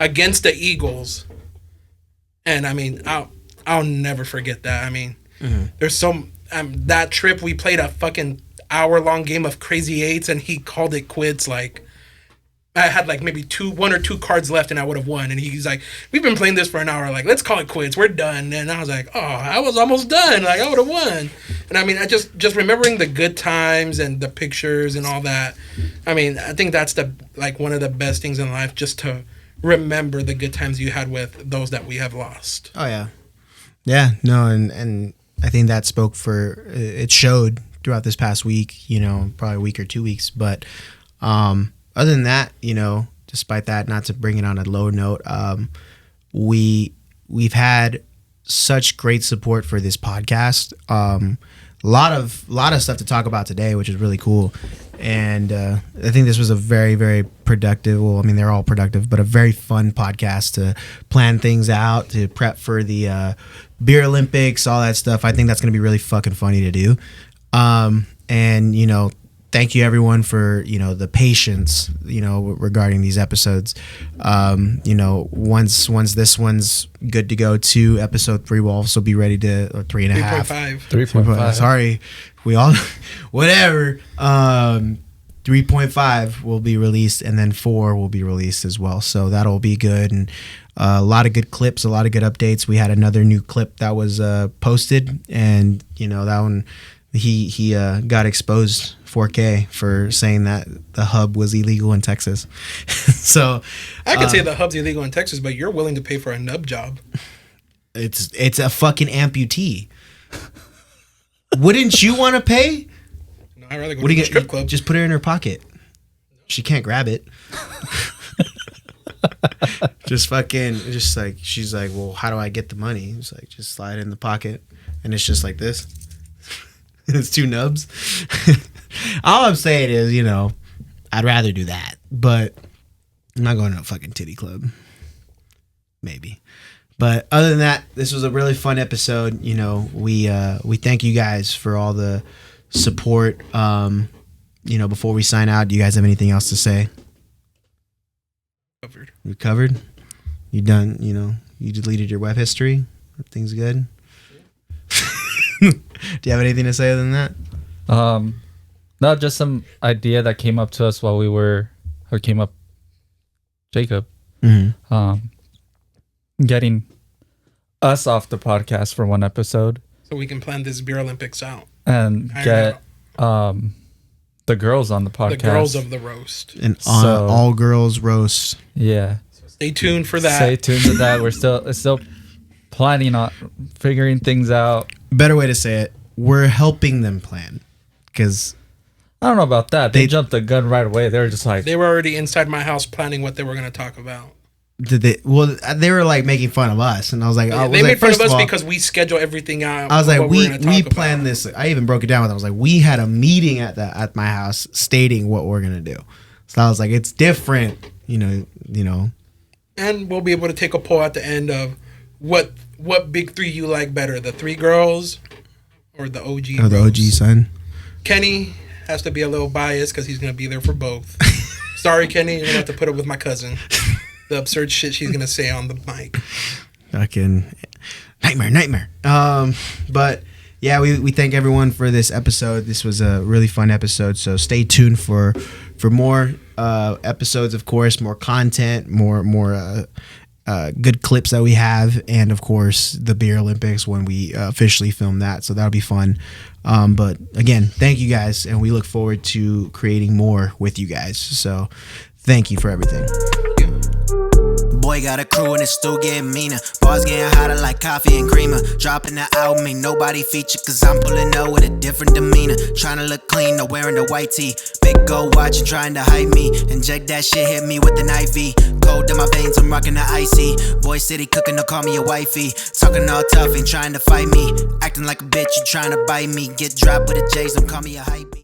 against the Eagles. And I mean, I'll never forget that. I mean, there's that trip we played a fucking hour-long game of Crazy Eights, and he called it quits. Like, I had like maybe one or two cards left and I would have won. And he's like, we've been playing this for an hour. Like, let's call it quits. We're done. And I was like, oh, I was almost done. Like, I would have won. And I mean, I just remembering the good times and the pictures and all that. I mean, I think that's one of the best things in life, just to remember the good times you had with those that we have lost. Oh, yeah. Yeah, no, and I think that it showed throughout this past week, probably a week or 2 weeks. But, other than that, despite that, not to bring it on a low note, we've had such great support for this podcast. lot of stuff to talk about today, which is really cool. And I think this was a very, very productive. Well, I mean, they're all productive, but a very fun podcast to plan things out, to prep for the Beer Olympics, all that stuff. I think that's going to be really fucking funny to do. And you know, thank you everyone for, you know, the patience, you know, regarding these episodes. You know, once this one's good to go to episode 3, we'll also be ready to, or 3.5. 3.5. Sorry, we all, whatever. 3.5 will be released, and then 4 will be released as well. So that'll be good, and a lot of good clips, a lot of good updates. We had another new clip that was posted, and you know, that one, he got exposed 4K for saying that the hub was illegal in Texas. So I could say the hub's illegal in Texas, but you're willing to pay for a nub job. It's a fucking amputee. Wouldn't you want to pay? No, I'd rather go to the strip club. Just put her in her pocket. She can't grab it. Just like, she's like, well, how do I get the money? It's like, just slide it in the pocket, and it's just like this. It's 2 nubs. All I'm saying is, you know, I'd rather do that, but I'm not going to a fucking titty club. Maybe. But other than that, this was a really fun episode. You know, we thank you guys for all the support. You know, before we sign out, do you guys have anything else to say? Covered. You covered? You done, you know, you deleted your web history? Everything's good? Do you have anything to say other than that? No, just some idea that came up to us while we were, or came up, Jacob, getting us off the podcast for one episode. So we can plan this Beer Olympics out. And get the girls on the podcast. The girls of the roast. An all girls roast. Yeah. So stay tuned for that. Stay tuned to that. We're still planning on figuring things out. Better way to say it, we're helping them plan. Because I don't know about that. They jumped the gun right away. They were just like, they were already inside my house planning what they were going to talk about. they were like making fun of us, and I was like, they made fun of us because we schedule everything out. I was like, we planned this. I even broke it down with them. I was like, we had a meeting at my house stating what we're gonna do. So I was like, it's different, you know. And we'll be able to take a poll at the end of what big 3 you like better, the 3 girls or the OG. Or the OG son. Kenny has to be a little biased because he's gonna be there for both. Sorry, Kenny, you're gonna have to put up with my cousin. The absurd shit she's gonna say on the mic. Fucking nightmare. But yeah, we thank everyone for this episode. This was a really fun episode. So stay tuned for more episodes, of course, more content, more good clips that we have, and of course the Beer Olympics when we officially film that. So that'll be fun. But again, thank you guys, and we look forward to creating more with you guys. So thank you for everything. Boy got a crew and it's still getting meaner. Bars getting hotter like coffee and creamer. Dropping the album, ain't nobody feature, cause I'm pulling up with a different demeanor. Trying to look clean, no wearing the white tee. Big gold watch and trying to hide me. Inject that shit, hit me with an IV. Cold in my veins, I'm rocking the icy. Boy city cooking, they'll call me a wifey. Talking all tough, ain't trying to fight me. Acting like a bitch, you trying to bite me. Get dropped with a J's, don't call me a hype.